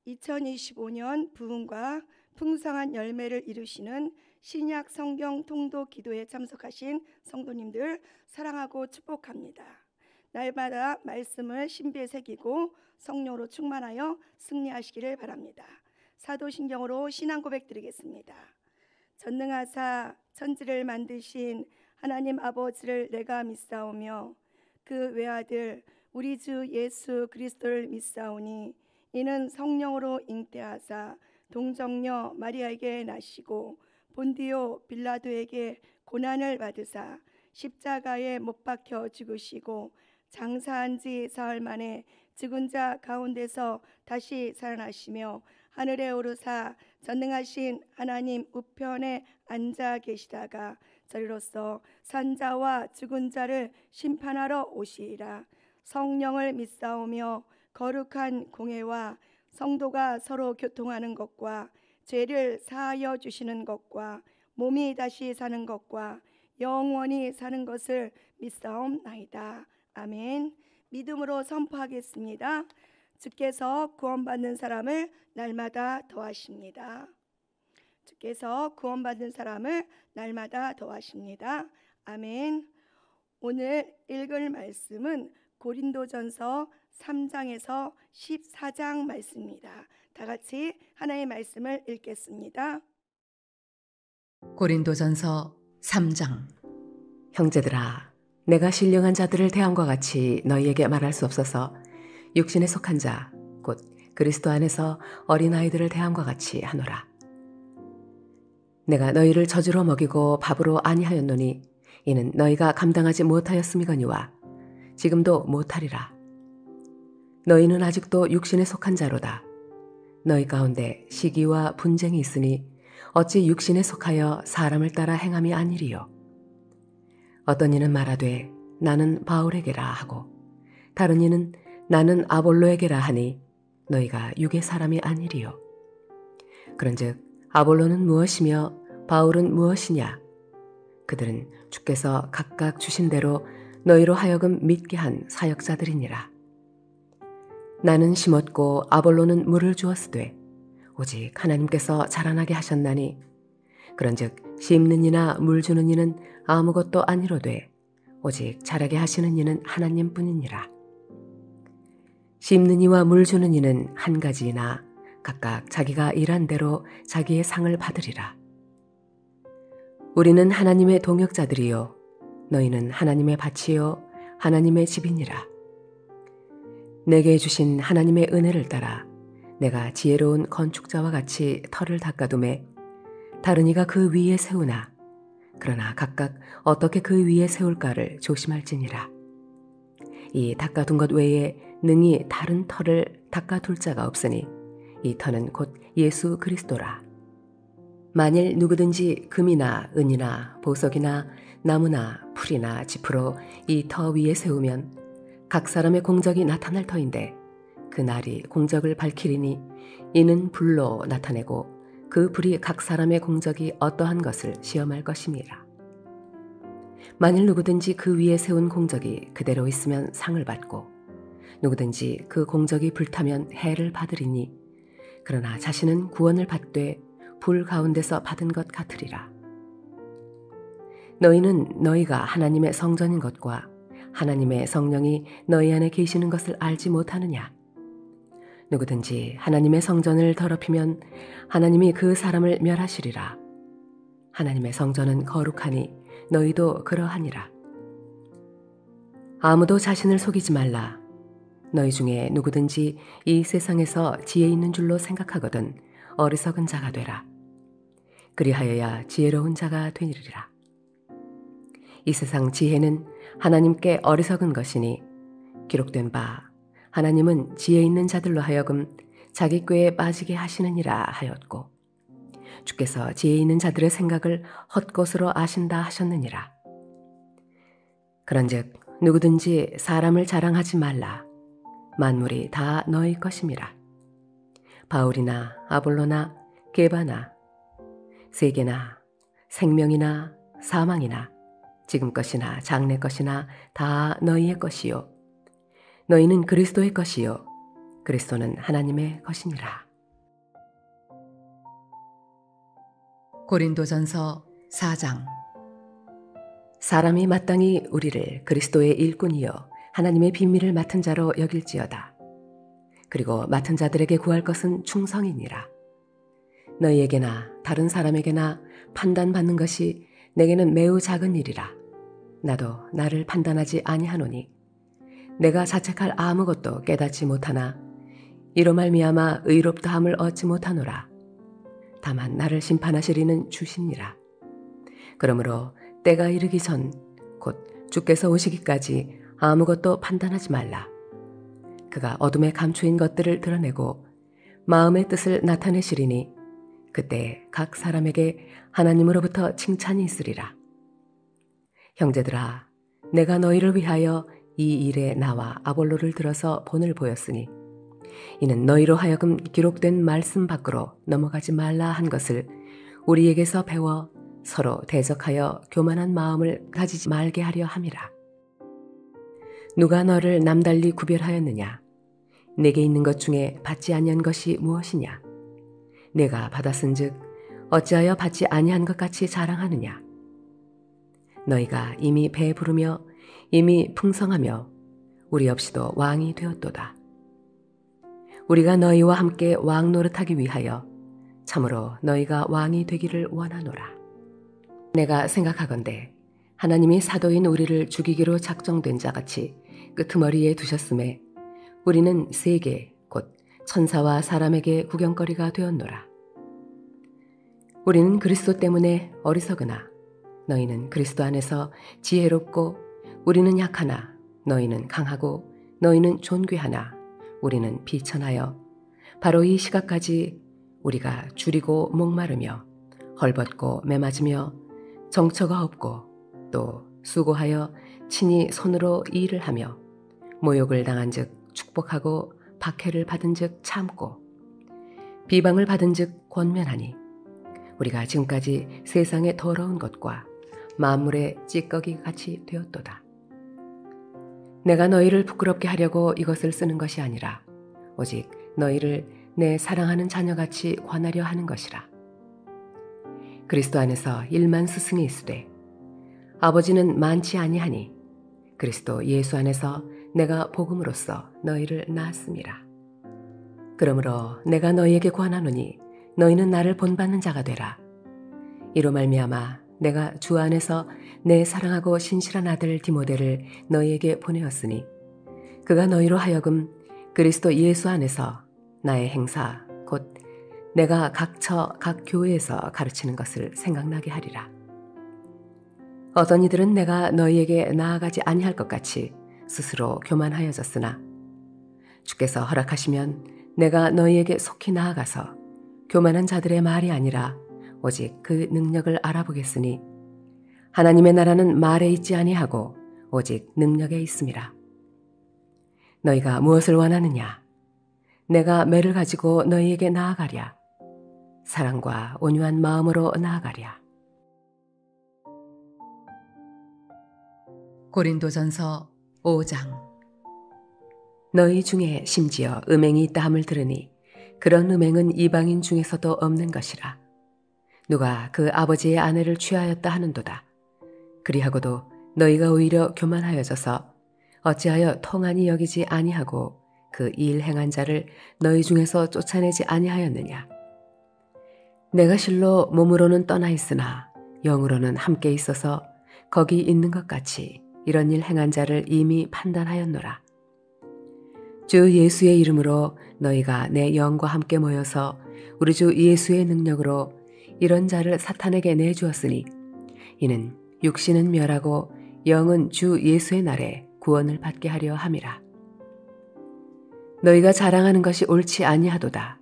2025년 부흥과 풍성한 열매를 이루시는 신약 성경 통독 기도에 참석하신 성도님들 사랑하고 축복합니다. 날마다 말씀을 신비에 새기고 성령으로 충만하여 승리하시기를 바랍니다. 사도신경으로 신앙 고백 드리겠습니다. 전능하사 천지를 만드신 하나님 아버지를 내가 믿사오며 그 외아들 우리 주 예수 그리스도를 믿사오니 이는 성령으로 잉태하사 동정녀 마리아에게 나시고 본디오 빌라도에게 고난을 받으사 십자가에 못 박혀 죽으시고 장사한 지 사흘 만에 죽은 자 가운데서 다시 살아나시며 하늘에 오르사 전능하신 하나님 우편에 앉아 계시다가 저리로서 산자와 죽은 자를 심판하러 오시리라. 성령을 믿사오며 거룩한 공회와 성도가 서로 교통하는 것과 죄를 사하여 주시는 것과 몸이 다시 사는 것과 영원히 사는 것을 믿사옵나이다. 아멘. 믿음으로 선포하겠습니다. 주께서 구원받는 사람을 날마다 더하십니다. 주께서 구원받는 사람을 날마다 더하십니다. 아멘. 오늘 읽을 말씀은 고린도전서 3장에서 14장 말씀입니다. 다 같이 하나의 말씀을 읽겠습니다. 고린도전서 3장. 형제들아, 내가 신령한 자들을 대함과 같이 너희에게 말할 수 없어서 육신에 속한 자, 곧 그리스도 안에서 어린아이들을 대함과 같이 하노라. 내가 너희를 젖으로 먹이고 밥으로 아니하였노니 이는 너희가 감당하지 못하였음이거니와 지금도 못하리라. 너희는 아직도 육신에 속한 자로다. 너희 가운데 시기와 분쟁이 있으니 어찌 육신에 속하여 사람을 따라 행함이 아니리요. 어떤 이는 말하되 나는 바울에게라 하고 다른 이는 나는 아볼로에게라 하니 너희가 육의 사람이 아니리요. 그런즉 아볼로는 무엇이며 바울은 무엇이냐? 그들은 주께서 각각 주신 대로 너희로 하여금 믿게 한 사역자들이니라. 나는 심었고 아볼로는 물을 주었으되 오직 하나님께서 자라나게 하셨나니 그런즉 심는 이나 물 주는 이는 아무것도 아니로되 오직 자라게 하시는 이는 하나님뿐이니라. 심는 이와 물 주는 이는 한 가지이나 각각 자기가 일한 대로 자기의 상을 받으리라. 우리는 하나님의 동역자들이요 너희는 하나님의 밭이요 하나님의 집이니라. 내게 주신 하나님의 은혜를 따라 내가 지혜로운 건축자와 같이 터를 닦아두매 다른 이가 그 위에 세우나 그러나 각각 어떻게 그 위에 세울까를 조심할지니라. 이 닦아둔 것 외에 능히 다른 터를 닦아둘 자가 없으니 이 터는 곧 예수 그리스도라. 만일 누구든지 금이나 은이나 보석이나 나무나 풀이나 짚으로 이 터 위에 세우면 각 사람의 공적이 나타날 터인데 그 날이 공적을 밝히리니 이는 불로 나타내고 그 불이 각 사람의 공적이 어떠한 것을 시험할 것임이라. 만일 누구든지 그 위에 세운 공적이 그대로 있으면 상을 받고 누구든지 그 공적이 불타면 해를 받으리니 그러나 자신은 구원을 받되 불 가운데서 받은 것 같으리라. 너희는 너희가 하나님의 성전인 것과 하나님의 성령이 너희 안에 계시는 것을 알지 못하느냐? 누구든지 하나님의 성전을 더럽히면 하나님이 그 사람을 멸하시리라. 하나님의 성전은 거룩하니 너희도 그러하니라. 아무도 자신을 속이지 말라. 너희 중에 누구든지 이 세상에서 지혜 있는 줄로 생각하거든 어리석은 자가 되라. 그리하여야 지혜로운 자가 되리라. 이 세상 지혜는 하나님께 어리석은 것이니 기록된 바 하나님은 지혜 있는 자들로 하여금 자기 꾀에 빠지게 하시느니라 하였고 주께서 지혜 있는 자들의 생각을 헛것으로 아신다 하셨느니라. 그런즉 누구든지 사람을 자랑하지 말라. 만물이 다 너희 것임이라. 바울이나 아볼로나 게바나 세계나 생명이나 사망이나 지금 것이나 장래 것이나 다 너희의 것이요 너희는 그리스도의 것이요 그리스도는 하나님의 것이니라. 고린도전서 4장. 사람이 마땅히 우리를 그리스도의 일꾼이요 하나님의 비밀을 맡은 자로 여길지어다. 그리고 맡은 자들에게 구할 것은 충성이니라. 너희에게나 다른 사람에게나 판단받는 것이 내게는 매우 작은 일이라. 나도 나를 판단하지 아니하노니 내가 자책할 아무것도 깨닫지 못하나 이로 말미암아 의롭다함을 얻지 못하노라. 다만 나를 심판하시리는 주시니라. 그러므로 때가 이르기 전 곧 주께서 오시기까지 아무것도 판단하지 말라. 그가 어둠에 감추인 것들을 드러내고 마음의 뜻을 나타내시리니 그때 각 사람에게 하나님으로부터 칭찬이 있으리라. 형제들아, 내가 너희를 위하여 이 일에 나와 아볼로를 들어서 본을 보였으니 이는 너희로 하여금 기록된 말씀 밖으로 넘어가지 말라 한 것을 우리에게서 배워 서로 대적하여 교만한 마음을 가지지 말게 하려 함이라. 누가 너를 남달리 구별하였느냐? 내게 있는 것 중에 받지 아니한 것이 무엇이냐? 내가 받았은즉 어찌하여 받지 아니한 것 같이 자랑하느냐? 너희가 이미 배부르며 이미 풍성하며 우리 없이도 왕이 되었도다. 우리가 너희와 함께 왕 노릇하기 위하여 참으로 너희가 왕이 되기를 원하노라. 내가 생각하건대 하나님이 사도인 우리를 죽이기로 작정된 자같이 끄트머리에 두셨음에 우리는 세계 곧 천사와 사람에게 구경거리가 되었노라. 우리는 그리스도 때문에 어리석으나 너희는 그리스도 안에서 지혜롭고 우리는 약하나 너희는 강하고 너희는 존귀하나 우리는 비천하여 바로 이 시각까지 우리가 줄이고 목마르며 헐벗고 매맞으며 정처가 없고 또 수고하여 친히 손으로 일을 하며 모욕을 당한 즉 축복하고 박해를 받은 즉 참고 비방을 받은 즉 권면하니 우리가 지금까지 세상의 더러운 것과 만물의 찌꺼기 같이 되었도다. 내가 너희를 부끄럽게 하려고 이것을 쓰는 것이 아니라 오직 너희를 내 사랑하는 자녀같이 관하려 하는 것이라. 그리스도 안에서 1만 스승이 있으되 아버지는 많지 아니하니 그리스도 예수 안에서 내가 복음으로써 너희를 낳았음이라. 그러므로 내가 너희에게 권하노니 너희는 나를 본받는 자가 되라. 이로 말미암아 내가 주 안에서 내 사랑하고 신실한 아들 디모데를 너희에게 보내었으니 그가 너희로 하여금 그리스도 예수 안에서 나의 행사 곧 내가 각 처 각 교회에서 가르치는 것을 생각나게 하리라. 어떤 이들은 내가 너희에게 나아가지 아니할 것 같이 스스로 교만하여졌으나 주께서 허락하시면 내가 너희에게 속히 나아가서 교만한 자들의 말이 아니라 오직 그 능력을 알아보겠으니 하나님의 나라는 말에 있지 아니하고 오직 능력에 있음이라. 너희가 무엇을 원하느냐? 내가 매를 가지고 너희에게 나아가랴. 사랑과 온유한 마음으로 나아가랴. 고린도전서 5장. 너희 중에 심지어 음행이 있다 함을 들으니 그런 음행은 이방인 중에서도 없는 것이라. 누가 그 아버지의 아내를 취하였다 하는도다. 그리하고도 너희가 오히려 교만하여져서 어찌하여 통한이 여기지 아니하고 그 일 행한 자를 너희 중에서 쫓아내지 아니하였느냐. 내가 실로 몸으로는 떠나 있으나 영으로는 함께 있어서 거기 있는 것 같이 이런 일 행한 자를 이미 판단하였노라. 주 예수의 이름으로 너희가 내 영과 함께 모여서 우리 주 예수의 능력으로 이런 자를 사탄에게 내주었으니 이는 육신은 멸하고 영은 주 예수의 날에 구원을 받게 하려 함이라. 너희가 자랑하는 것이 옳지 아니하도다.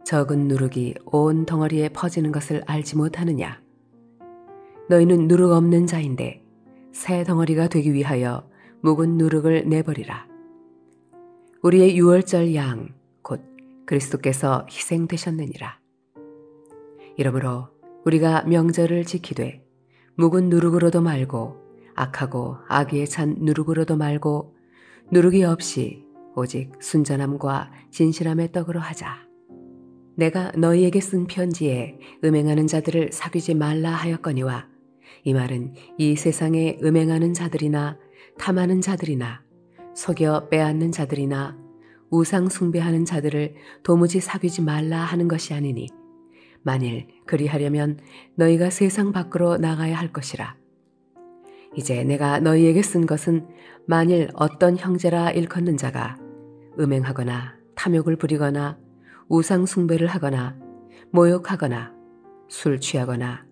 적은 누룩이 온 덩어리에 퍼지는 것을 알지 못하느냐. 너희는 누룩 없는 자인데 새 덩어리가 되기 위하여 묵은 누룩을 내버리라. 우리의 유월절 양 곧 그리스도께서 희생되셨느니라. 이러므로 우리가 명절을 지키되 묵은 누룩으로도 말고 악하고 악의에 찬 누룩으로도 말고 누룩이 없이 오직 순전함과 진실함의 떡으로 하자. 내가 너희에게 쓴 편지에 음행하는 자들을 사귀지 말라 하였거니와 이 말은 이 세상에 음행하는 자들이나 탐하는 자들이나 속여 빼앗는 자들이나 우상 숭배하는 자들을 도무지 사귀지 말라 하는 것이 아니니 만일 그리하려면 너희가 세상 밖으로 나가야 할 것이라. 이제 내가 너희에게 쓴 것은 만일 어떤 형제라 일컫는 자가 음행하거나 탐욕을 부리거나 우상 숭배를 하거나 모욕하거나 술 취하거나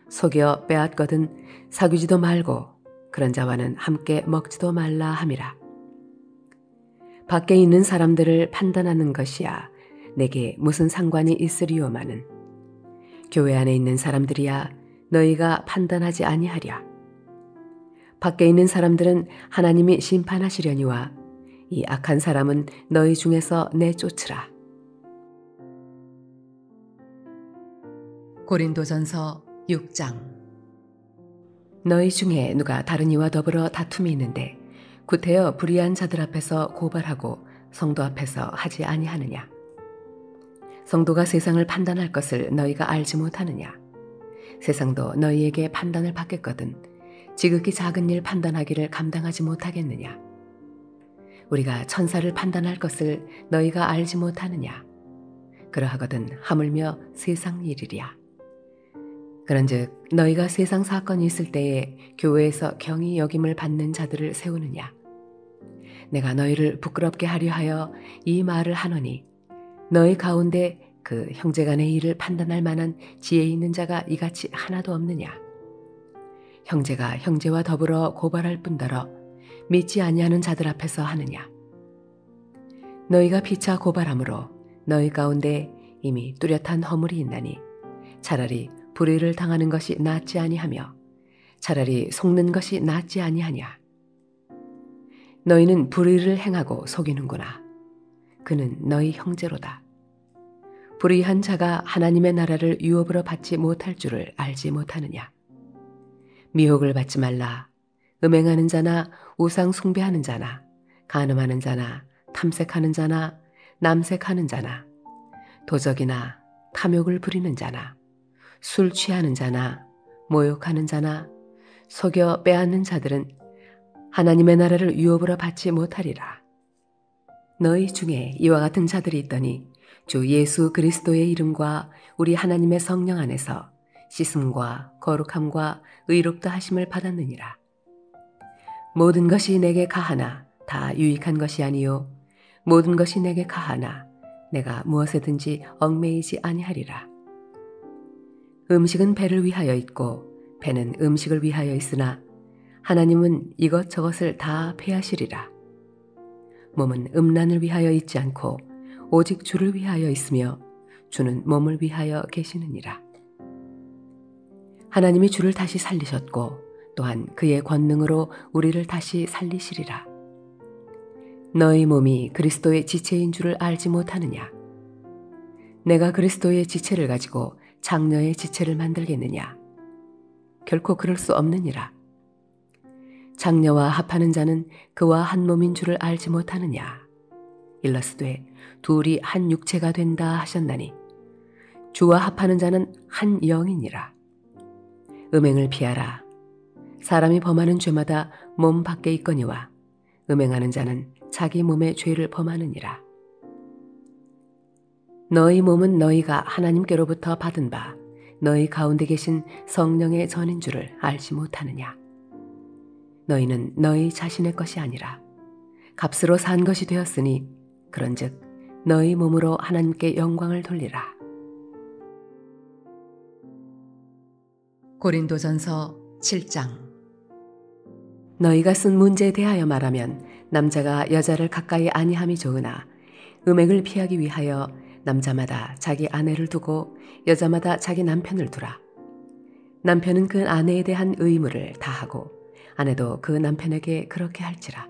속여 빼앗거든 사귀지도 말고 그런 자와는 함께 먹지도 말라 함이라. 밖에 있는 사람들을 판단하는 것이야 내게 무슨 상관이 있으리요마는 교회 안에 있는 사람들이야 너희가 판단하지 아니하랴. 밖에 있는 사람들은 하나님이 심판하시려니와 이 악한 사람은 너희 중에서 내쫓으라. 고린도전서 6장. 너희 중에 누가 다른 이와 더불어 다툼이 있는데 구태여 불의한 자들 앞에서 고발하고 성도 앞에서 하지 아니하느냐. 성도가 세상을 판단할 것을 너희가 알지 못하느냐. 세상도 너희에게 판단을 받겠거든 지극히 작은 일 판단하기를 감당하지 못하겠느냐. 우리가 천사를 판단할 것을 너희가 알지 못하느냐. 그러하거든 하물며 세상 일이랴. 그런즉 너희가 세상 사건이 있을 때에 교회에서 경히 여김을 받는 자들을 세우느냐. 내가 너희를 부끄럽게 하려 하여 이 말을 하노니 너희 가운데 그 형제간의 일을 판단할 만한 지혜 있는 자가 이같이 하나도 없느냐. 형제가 형제와 더불어 고발할 뿐더러 믿지 아니하는 자들 앞에서 하느냐. 너희가 피차 고발함으로 너희 가운데 이미 뚜렷한 허물이 있나니 차라리 불의를 당하는 것이 낫지 아니하며 차라리 속는 것이 낫지 아니하냐. 너희는 불의를 행하고 속이는구나. 그는 너희 형제로다. 불의한 자가 하나님의 나라를 유업으로 받지 못할 줄을 알지 못하느냐. 미혹을 받지 말라. 음행하는 자나 우상 숭배하는 자나 간음하는 자나 탐색하는 자나 남색하는 자나 도적이나 탐욕을 부리는 자나 술 취하는 자나 모욕하는 자나 속여 빼앗는 자들은 하나님의 나라를 유업으로 받지 못하리라. 너희 중에 이와 같은 자들이 있더니 주 예수 그리스도의 이름과 우리 하나님의 성령 안에서 씻음과 거룩함과 의롭다 하심을 받았느니라. 모든 것이 내게 가하나 다 유익한 것이 아니요 모든 것이 내게 가하나 내가 무엇에든지 얽매이지 아니하리라. 음식은 배를 위하여 있고 배는 음식을 위하여 있으나 하나님은 이것저것을 다 폐하시리라. 몸은 음란을 위하여 있지 않고 오직 주를 위하여 있으며 주는 몸을 위하여 계시느니라. 하나님이 주를 다시 살리셨고 또한 그의 권능으로 우리를 다시 살리시리라. 너희 몸이 그리스도의 지체인 줄을 알지 못하느냐. 내가 그리스도의 지체를 가지고 장녀의 지체를 만들겠느냐. 결코 그럴 수 없느니라. 장녀와 합하는 자는 그와 한 몸인 줄을 알지 못하느냐. 일러스되 둘이 한 육체가 된다 하셨나니 주와 합하는 자는 한 영이니라. 음행을 피하라. 사람이 범하는 죄마다 몸 밖에 있거니와 음행하는 자는 자기 몸의 죄를 범하느니라. 너희 몸은 너희가 하나님께로부터 받은 바 너희 가운데 계신 성령의 전인 줄을 알지 못하느냐. 너희는 너희 자신의 것이 아니라 값으로 산 것이 되었으니 그런즉 너희 몸으로 하나님께 영광을 돌리라. 고린도전서 7장. 너희가 쓴 문제에 대하여 말하면 남자가 여자를 가까이 아니함이 좋으나 음행을 피하기 위하여 남자마다 자기 아내를 두고 여자마다 자기 남편을 두라. 남편은 그 아내에 대한 의무를 다하고 아내도 그 남편에게 그렇게 할지라.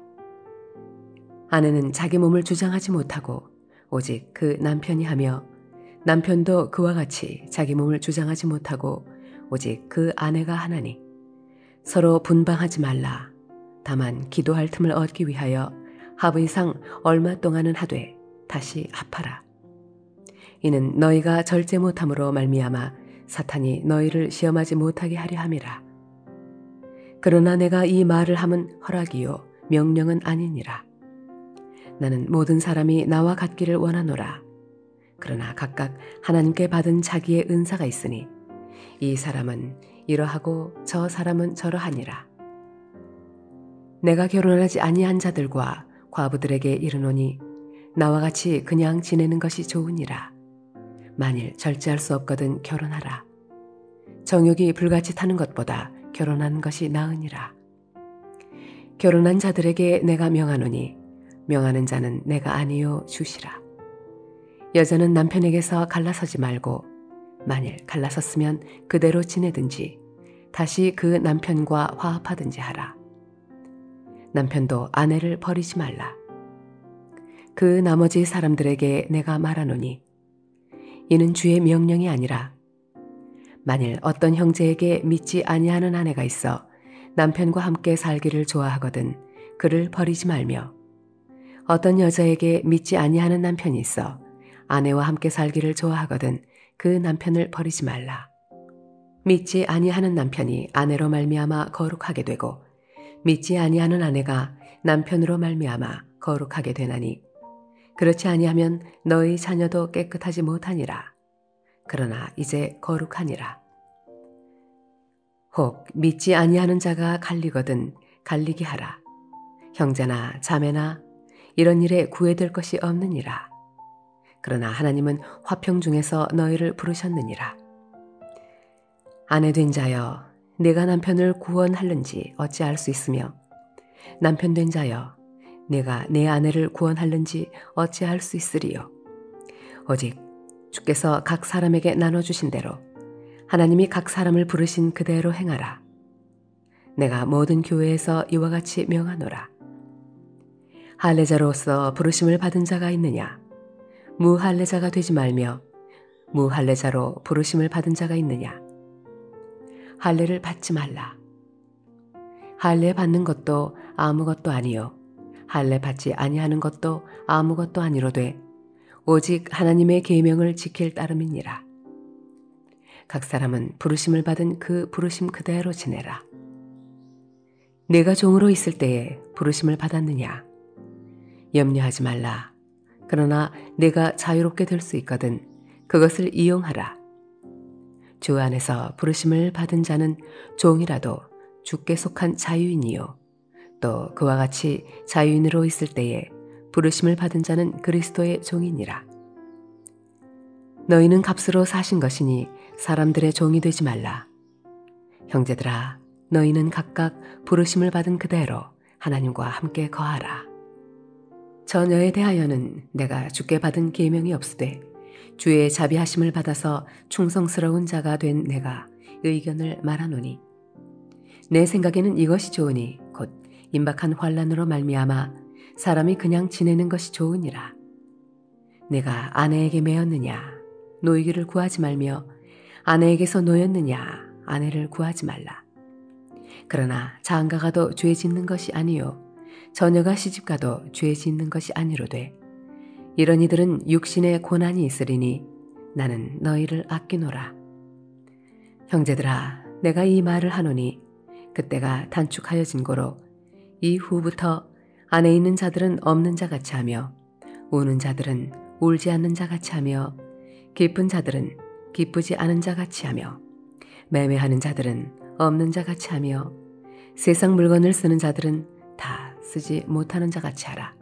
아내는 자기 몸을 주장하지 못하고 오직 그 남편이 하며 남편도 그와 같이 자기 몸을 주장하지 못하고 오직 그 아내가 하나니 서로 분방하지 말라. 다만 기도할 틈을 얻기 위하여 합의상 얼마 동안은 하되 다시 합하라. 이는 너희가 절제 못함으로 말미암아 사탄이 너희를 시험하지 못하게 하려 함이라. 그러나 내가 이 말을 함은 허락이요 명령은 아니니라. 나는 모든 사람이 나와 같기를 원하노라. 그러나 각각 하나님께 받은 자기의 은사가 있으니 이 사람은 이러하고 저 사람은 저러하니라. 내가 결혼하지 아니한 자들과 과부들에게 이르노니 나와 같이 그냥 지내는 것이 좋으니라. 만일 절제할 수 없거든 결혼하라. 정욕이 불같이 타는 것보다 결혼하는 것이 나으니라. 결혼한 자들에게 내가 명하노니 명하는 자는 내가 아니요 주시라. 여자는 남편에게서 갈라서지 말고 만일 갈라섰으면 그대로 지내든지 다시 그 남편과 화합하든지 하라. 남편도 아내를 버리지 말라. 그 나머지 사람들에게 내가 말하노니 이는 주의 명령이 아니라 만일 어떤 형제에게 믿지 아니하는 아내가 있어 남편과 함께 살기를 좋아하거든 그를 버리지 말며 어떤 여자에게 믿지 아니하는 남편이 있어 아내와 함께 살기를 좋아하거든 그 남편을 버리지 말라. 믿지 아니하는 남편이 아내로 말미암아 거룩하게 되고 믿지 아니하는 아내가 남편으로 말미암아 거룩하게 되나니 그렇지 아니하면 너희 자녀도 깨끗하지 못하니라. 그러나 이제 거룩하니라. 혹 믿지 아니하는 자가 갈리거든 갈리게 하라. 형제나 자매나 이런 일에 구애될 것이 없느니라. 그러나 하나님은 화평 중에서 너희를 부르셨느니라. 아내 된 자여 내가 남편을 구원할는지 어찌할 수 있으며 남편 된 자여 내가 내 아내를 구원할는지 어찌할 수 있으리요. 오직 주께서 각 사람에게 나눠주신 대로 하나님이 각 사람을 부르신 그대로 행하라. 내가 모든 교회에서 이와 같이 명하노라. 할례자로서 부르심을 받은 자가 있느냐? 무할례자가 되지 말며 무할례자로 부르심을 받은 자가 있느냐? 할례를 받지 말라. 할례 받는 것도 아무것도 아니요 할례 받지 아니하는 것도 아무것도 아니로되 오직 하나님의 계명을 지킬 따름이니라. 각 사람은 부르심을 받은 그 부르심 그대로 지내라. 내가 종으로 있을 때에 부르심을 받았느냐? 염려하지 말라. 그러나 내가 자유롭게 될 수 있거든 그것을 이용하라. 주 안에서 부르심을 받은 자는 종이라도 주께 속한 자유인이요 또 그와 같이 자유인으로 있을 때에 부르심을 받은 자는 그리스도의 종이니라. 너희는 값으로 사신 것이니 사람들의 종이 되지 말라. 형제들아 너희는 각각 부르심을 받은 그대로 하나님과 함께 거하라. 저녀에 대하여는 내가 주께 받은 계명이 없으되 주의 자비하심을 받아서 충성스러운 자가 된 내가 의견을 말하노니 내 생각에는 이것이 좋으니 곧 임박한 환난으로 말미암아 사람이 그냥 지내는 것이 좋으니라. 내가 아내에게 매였느냐 노이기를 구하지 말며 아내에게서 노였느냐 아내를 구하지 말라. 그러나 장가가도 죄 짓는 것이 아니요 처녀가 시집가도 죄 짓는 것이 아니로되 이런 이들은 육신의 고난이 있으리니 나는 너희를 아끼노라. 형제들아 내가 이 말을 하노니 그때가 단축하여진 고로 이후부터 안에 있는 자들은 없는 자같이 하며 우는 자들은 울지 않는 자같이 하며 기쁜 자들은 기쁘지 않은 자같이 하며 매매하는 자들은 없는 자같이 하며 세상 물건을 쓰는 자들은 다 쓰지 못하는 자같이 하라.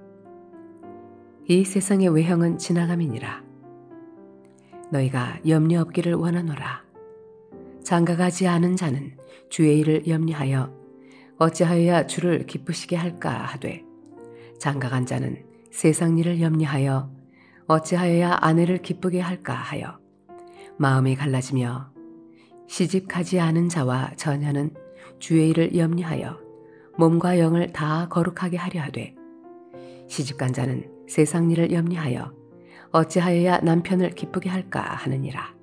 이 세상의 외형은 지나감이니라. 너희가 염려 없기를 원하노라. 장가가지 않은 자는 주의 일을 염려하여 어찌하여야 주를 기쁘시게 할까 하되 장가간 자는 세상 일을 염려하여 어찌하여야 아내를 기쁘게 할까 하여 마음이 갈라지며 시집가지 않은 자와 처녀는 주의 일을 염려하여 몸과 영을 다 거룩하게 하려 하되 시집간 자는 세상 일을 염려하여 어찌하여야 남편을 기쁘게 할까 하느니라.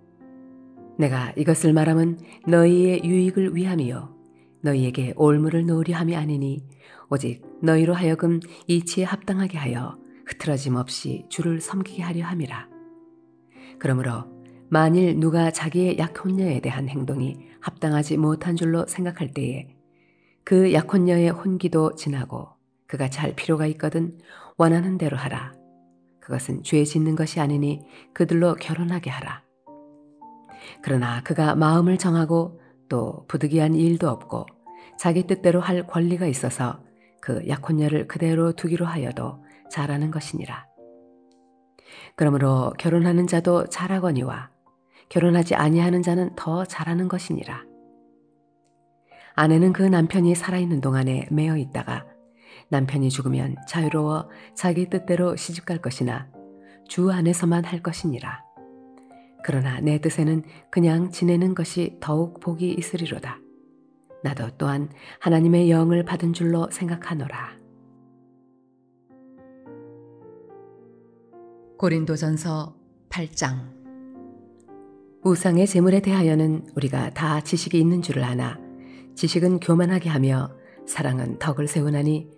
내가 이것을 말함은 너희의 유익을 위함이요 너희에게 올무를 놓으려 함이 아니니 오직 너희로 하여금 이치에 합당하게 하여 흐트러짐 없이 주를 섬기게 하려 함이라. 그러므로 만일 누가 자기의 약혼녀에 대한 행동이 합당하지 못한 줄로 생각할 때에 그 약혼녀의 혼기도 지나고 그같이 할 필요가 있거든 원하는 대로 하라. 그것은 죄 짓는 것이 아니니 그들로 결혼하게 하라. 그러나 그가 마음을 정하고 또 부득이한 일도 없고 자기 뜻대로 할 권리가 있어서 그 약혼녀를 그대로 두기로 하여도 잘하는 것이니라. 그러므로 결혼하는 자도 잘하거니와 결혼하지 아니하는 자는 더 잘하는 것이니라. 아내는 그 남편이 살아있는 동안에 매어 있다가 남편이 죽으면 자유로워 자기 뜻대로 시집갈 것이나 주 안에서만 할 것이니라. 그러나 내 뜻에는 그냥 지내는 것이 더욱 복이 있으리로다. 나도 또한 하나님의 영을 받은 줄로 생각하노라. 고린도전서 8장. 우상의 재물에 대하여는 우리가 다 지식이 있는 줄을 아나 지식은 교만하게 하며 사랑은 덕을 세우나니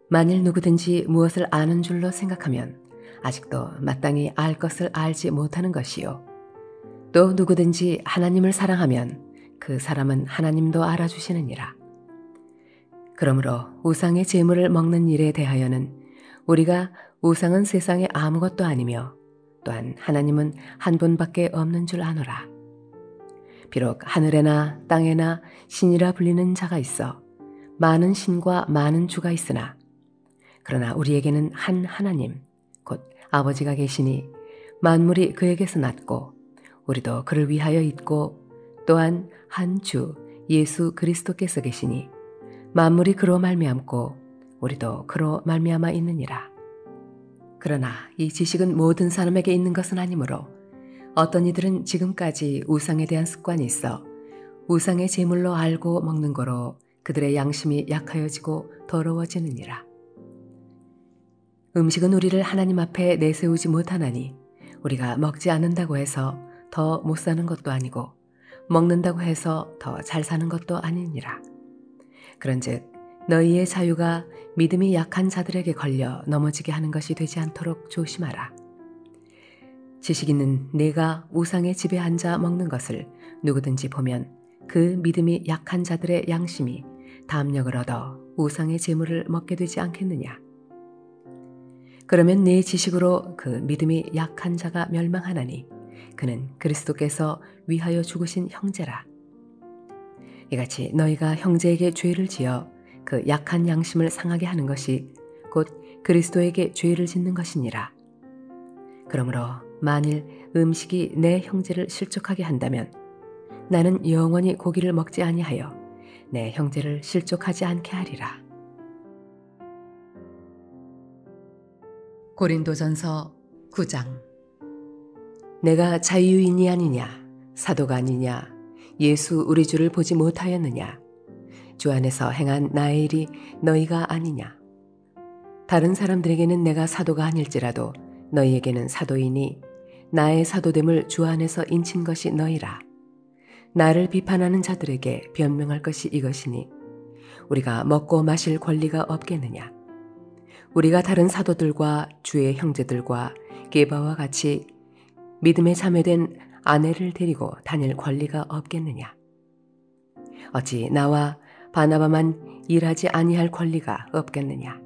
만일 누구든지 무엇을 아는 줄로 생각하면 아직도 마땅히 알 것을 알지 못하는 것이요. 또 누구든지 하나님을 사랑하면 그 사람은 하나님도 알아주시느니라. 그러므로 우상의 재물을 먹는 일에 대하여는 우리가 우상은 세상에 아무것도 아니며 또한 하나님은 한 분밖에 없는 줄 아노라. 비록 하늘에나 땅에나 신이라 불리는 자가 있어 많은 신과 많은 주가 있으나 그러나 우리에게는 한 하나님 곧 아버지가 계시니 만물이 그에게서 났고 우리도 그를 위하여 있고 또한 한 주 예수 그리스도께서 계시니 만물이 그로 말미암고 우리도 그로 말미암아 있느니라. 그러나 이 지식은 모든 사람에게 있는 것은 아니므로 어떤 이들은 지금까지 우상에 대한 습관이 있어 우상의 제물로 알고 먹는 거로 그들의 양심이 약하여지고 더러워지느니라. 음식은 우리를 하나님 앞에 내세우지 못하나니 우리가 먹지 않는다고 해서 더 못 사는 것도 아니고 먹는다고 해서 더 잘 사는 것도 아니니라. 그런즉 너희의 자유가 믿음이 약한 자들에게 걸려 넘어지게 하는 것이 되지 않도록 조심하라. 지식 있는 내가 우상의 집에 앉아 먹는 것을 누구든지 보면 그 믿음이 약한 자들의 양심이 담력을 얻어 우상의 재물을 먹게 되지 않겠느냐. 그러면 내 지식으로 그 믿음이 약한 자가 멸망하나니 그는 그리스도께서 위하여 죽으신 형제라. 이같이 너희가 형제에게 죄를 지어 그 약한 양심을 상하게 하는 것이 곧 그리스도에게 죄를 짓는 것이니라. 그러므로 만일 음식이 내 형제를 실족하게 한다면 나는 영원히 고기를 먹지 아니하여 내 형제를 실족하지 않게 하리라. 고린도전서 9장. 내가 자유인이 아니냐, 사도가 아니냐, 예수 우리 주를 보지 못하였느냐, 주 안에서 행한 나의 일이 너희가 아니냐. 다른 사람들에게는 내가 사도가 아닐지라도 너희에게는 사도이니 나의 사도됨을 주 안에서 인친 것이 너희라. 나를 비판하는 자들에게 변명할 것이 이것이니 우리가 먹고 마실 권리가 없겠느냐. 우리가 다른 사도들과 주의 형제들과 게바와 같이 믿음에 참여된 아내를 데리고 다닐 권리가 없겠느냐. 어찌 나와 바나바만 일하지 아니할 권리가 없겠느냐.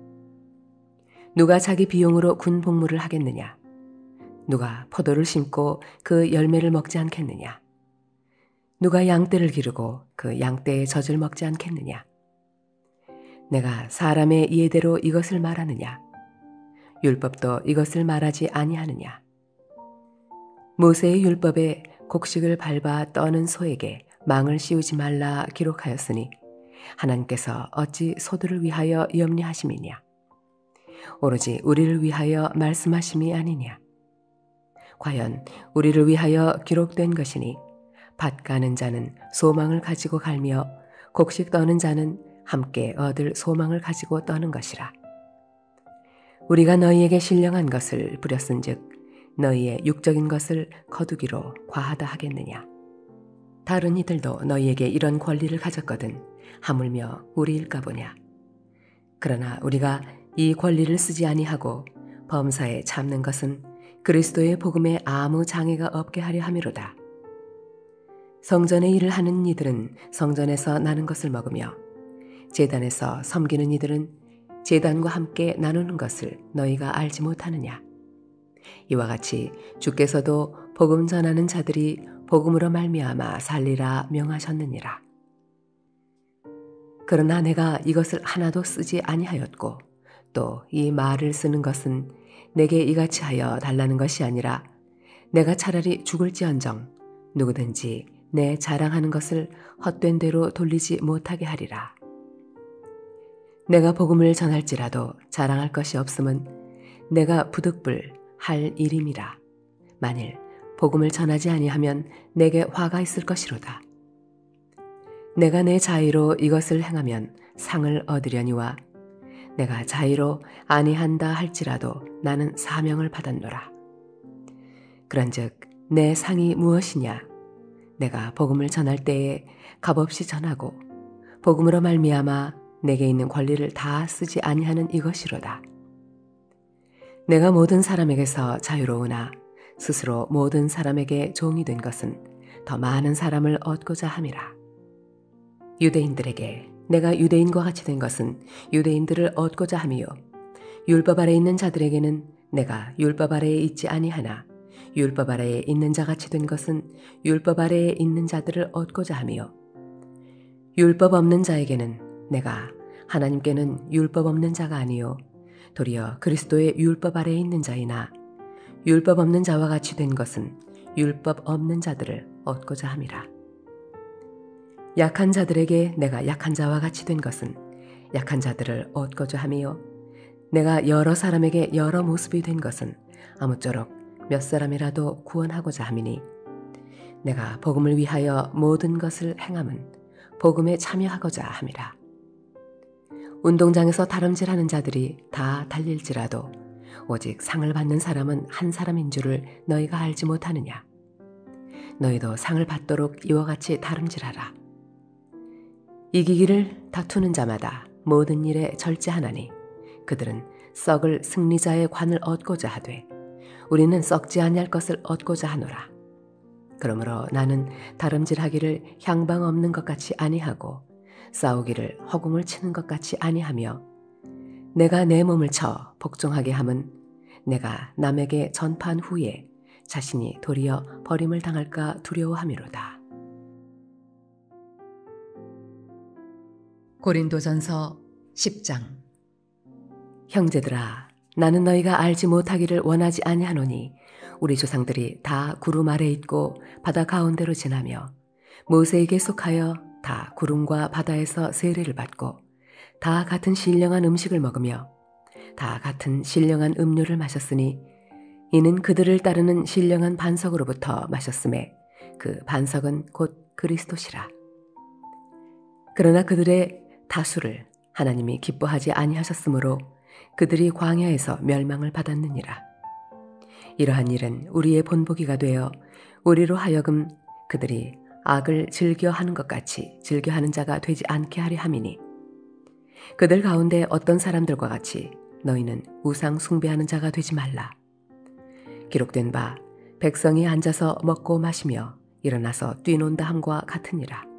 누가 자기 비용으로 군 복무를 하겠느냐. 누가 포도를 심고 그 열매를 먹지 않겠느냐. 누가 양떼를 기르고 그 양떼의 젖을 먹지 않겠느냐. 내가 사람의 예대로 이것을 말하느냐. 율법도 이것을 말하지 아니하느냐. 모세의 율법에 곡식을 밟아 떠는 소에게 망을 씌우지 말라 기록하였으니 하나님께서 어찌 소들을 위하여 염려하심이냐. 오로지 우리를 위하여 말씀하심이 아니냐. 과연 우리를 위하여 기록된 것이니 밭 가는 자는 소망을 가지고 갈며 곡식 떠는 자는 함께 얻을 소망을 가지고 떠는 것이라. 우리가 너희에게 신령한 것을 부렸은즉 너희의 육적인 것을 거두기로 과하다 하겠느냐. 다른 이들도 너희에게 이런 권리를 가졌거든 하물며 우리일까 보냐. 그러나 우리가 이 권리를 쓰지 아니하고 범사에 참는 것은 그리스도의 복음에 아무 장애가 없게 하려 함이로다. 성전의 일을 하는 이들은 성전에서 나는 것을 먹으며 제단에서 섬기는 이들은 제단과 함께 나누는 것을 너희가 알지 못하느냐. 이와 같이 주께서도 복음 전하는 자들이 복음으로 말미암아 살리라 명하셨느니라. 그러나 내가 이것을 하나도 쓰지 아니하였고 또 이 말을 쓰는 것은 내게 이같이 하여 달라는 것이 아니라 내가 차라리 죽을지언정 누구든지 내 자랑하는 것을 헛된 대로 돌리지 못하게 하리라. 내가 복음을 전할지라도 자랑할 것이 없음은 내가 부득불 할 일임이라. 만일 복음을 전하지 아니하면 내게 화가 있을 것이로다. 내가 내 자의로 이것을 행하면 상을 얻으려니와 내가 자의로 아니한다 할지라도 나는 사명을 받았노라. 그런즉 내 상이 무엇이냐? 내가 복음을 전할 때에 값없이 전하고 복음으로 말미암아 내게 있는 권리를 다 쓰지 아니하는 이것이로다. 내가 모든 사람에게서 자유로우나 스스로 모든 사람에게 종이 된 것은 더 많은 사람을 얻고자 함이라. 유대인들에게 내가 유대인과 같이 된 것은 유대인들을 얻고자 함이요 율법 아래에 있는 자들에게는 내가 율법 아래에 있지 아니하나 율법 아래에 있는 자같이 된 것은 율법 아래에 있는 자들을 얻고자 함이요 율법 없는 자에게는 내가 하나님께는 율법 없는 자가 아니요 도리어 그리스도의 율법 아래에 있는 자이나 율법 없는 자와 같이 된 것은 율법 없는 자들을 얻고자 함이라. 약한 자들에게 내가 약한 자와 같이 된 것은 약한 자들을 얻고자 함이요 내가 여러 사람에게 여러 모습이 된 것은 아무쪼록 몇 사람이라도 구원하고자 함이니 내가 복음을 위하여 모든 것을 행함은 복음에 참여하고자 함이라. 운동장에서 다름질하는 자들이 다 달릴지라도 오직 상을 받는 사람은 한 사람인 줄을 너희가 알지 못하느냐. 너희도 상을 받도록 이와 같이 다름질하라. 이기기를 다투는 자마다 모든 일에 절제하나니 그들은 썩을 승리자의 관을 얻고자 하되 우리는 썩지 아니할 것을 얻고자 하노라. 그러므로 나는 다름질하기를 향방 없는 것 같이 아니하고 싸우기를 허공을 치는 것 같이 아니하며 내가 내 몸을 쳐 복종하게 함은 내가 남에게 전파한 후에 자신이 도리어 버림을 당할까 두려워함이로다. 고린도전서 10장. 형제들아, 나는 너희가 알지 못하기를 원하지 아니하노니 우리 조상들이 다 구름 아래 있고 바다 가운데로 지나며 모세에게 속하여 다 구름과 바다에서 세례를 받고 다 같은 신령한 음식을 먹으며 다 같은 신령한 음료를 마셨으니 이는 그들을 따르는 신령한 반석으로부터 마셨음에 그 반석은 곧 그리스도시라. 그러나 그들의 다수를 하나님이 기뻐하지 아니하셨으므로 그들이 광야에서 멸망을 받았느니라. 이러한 일은 우리의 본보기가 되어 우리로 하여금 그들이 악을 즐겨하는 것 같이 즐겨하는 자가 되지 않게 하려 함이니 그들 가운데 어떤 사람들과 같이 너희는 우상 숭배하는 자가 되지 말라. 기록된 바 백성이 앉아서 먹고 마시며 일어나서 뛰논다 함과 같으니라.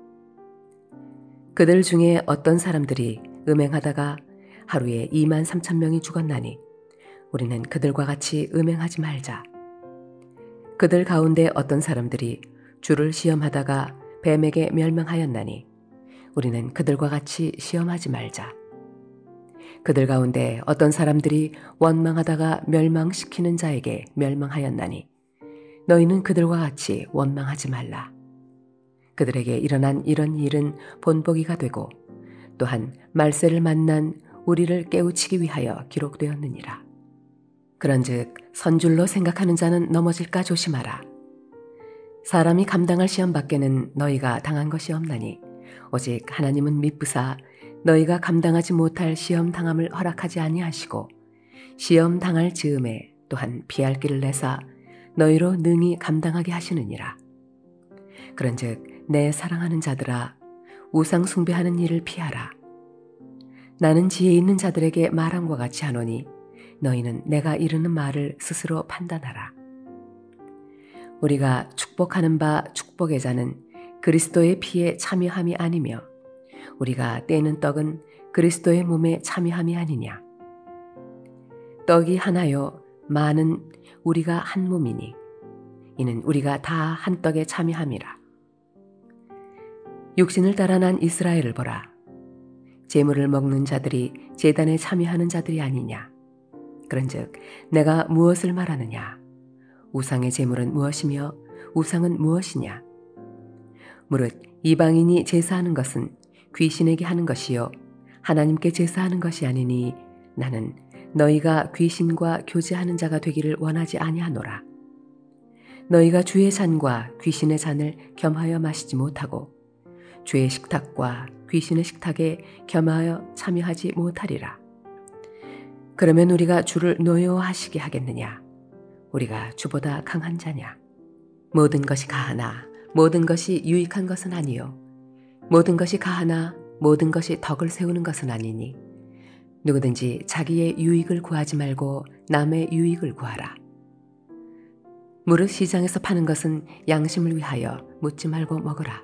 그들 중에 어떤 사람들이 음행하다가 하루에 23,000명이 죽었나니 우리는 그들과 같이 음행하지 말자. 그들 가운데 어떤 사람들이 주를 시험하다가 뱀에게 멸망하였나니 우리는 그들과 같이 시험하지 말자. 그들 가운데 어떤 사람들이 원망하다가 멸망시키는 자에게 멸망하였나니 너희는 그들과 같이 원망하지 말라. 그들에게 일어난 이런 일은 본보기가 되고 또한 말세를 만난 우리를 깨우치기 위하여 기록되었느니라. 그런즉 선줄로 생각하는 자는 넘어질까 조심하라. 사람이 감당할 시험 밖에는 너희가 당한 것이 없나니 오직 하나님은 미쁘사 너희가 감당하지 못할 시험 당함을 허락하지 아니하시고 시험 당할 즈음에 또한 피할 길을 내사 너희로 능히 감당하게 하시느니라. 그런즉 내 사랑하는 자들아, 우상 숭배하는 일을 피하라. 나는 지혜 있는 자들에게 말함과 같이 하노니 너희는 내가 이르는 말을 스스로 판단하라. 우리가 축복하는 바 축복의 자는 그리스도의 피에 참여함이 아니며 우리가 떼는 떡은 그리스도의 몸에 참여함이 아니냐. 떡이 하나요 많은 우리가 한 몸이니 이는 우리가 다 한 떡에 참여함이라. 육신을 따라 난 이스라엘을 보라. 제물을 먹는 자들이 제단에 참여하는 자들이 아니냐. 그런즉 내가 무엇을 말하느냐. 우상의 제물은 무엇이며 우상은 무엇이냐. 무릇 이방인이 제사하는 것은 귀신에게 하는 것이요 하나님께 제사하는 것이 아니니 나는 너희가 귀신과 교제하는 자가 되기를 원하지 아니하노라. 너희가 주의 잔과 귀신의 잔을 겸하여 마시지 못하고 주의 식탁과 귀신의 식탁에 겸하여 참여하지 못하리라. 그러면 우리가 주를 노여워하시게 하겠느냐. 우리가 주보다 강한 자냐. 모든 것이 가하나 모든 것이 유익한 것은 아니요 모든 것이 가하나 모든 것이 덕을 세우는 것은 아니니 누구든지 자기의 유익을 구하지 말고 남의 유익을 구하라. 무릇 시장에서 파는 것은 양심을 위하여 묻지 말고 먹으라.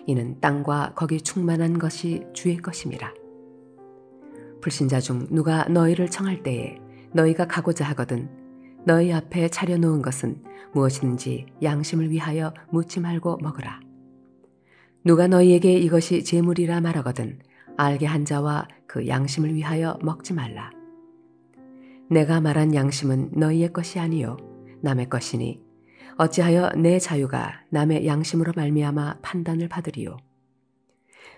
이는 땅과 거기 충만한 것이 주의 것임이라. 불신자 중 누가 너희를 청할 때에 너희가 가고자 하거든 너희 앞에 차려놓은 것은 무엇이든지 양심을 위하여 묻지 말고 먹으라. 누가 너희에게 이것이 제물이라 말하거든 알게 한 자와 그 양심을 위하여 먹지 말라. 내가 말한 양심은 너희의 것이 아니요 남의 것이니 어찌하여 내 자유가 남의 양심으로 말미암아 판단을 받으리요.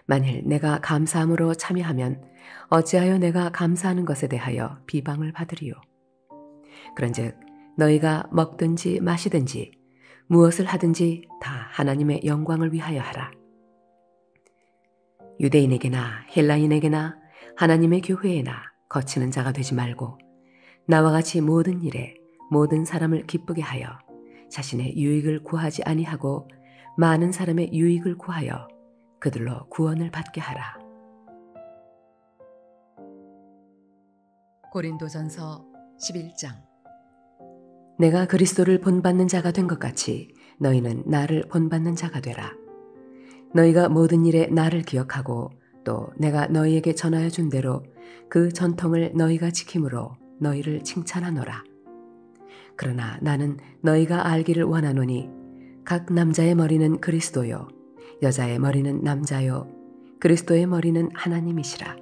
만일 내가 감사함으로 참여하면 어찌하여 내가 감사하는 것에 대하여 비방을 받으리요. 그런즉 너희가 먹든지 마시든지 무엇을 하든지 다 하나님의 영광을 위하여 하라. 유대인에게나 헬라인에게나 하나님의 교회에나 거치는 자가 되지 말고 나와 같이 모든 일에 모든 사람을 기쁘게 하여 자신의 유익을 구하지 아니하고 많은 사람의 유익을 구하여 그들로 구원을 받게 하라. 고린도전서 11장. 내가 그리스도를 본받는 자가 된 것 같이 너희는 나를 본받는 자가 되라. 너희가 모든 일에 나를 기억하고 또 내가 너희에게 전하여 준 대로 그 전통을 너희가 지킴으로 너희를 칭찬하노라. 그러나 나는 너희가 알기를 원하노니 각 남자의 머리는 그리스도요 여자의 머리는 남자요 그리스도의 머리는 하나님이시라.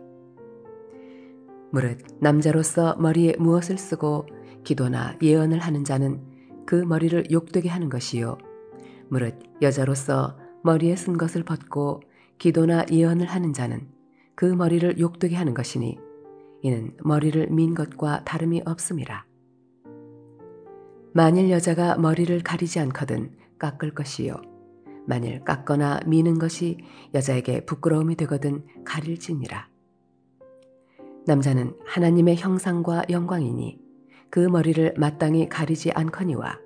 무릇 남자로서 머리에 무엇을 쓰고 기도나 예언을 하는 자는 그 머리를 욕되게 하는 것이요 무릇 여자로서 머리에 쓴 것을 벗고 기도나 예언을 하는 자는 그 머리를 욕되게 하는 것이니 이는 머리를 민 것과 다름이 없음이라. 만일 여자가 머리를 가리지 않거든 깎을 것이요 만일 깎거나 미는 것이 여자에게 부끄러움이 되거든 가릴지니라. 남자는 하나님의 형상과 영광이니 그 머리를 마땅히 가리지 않거니와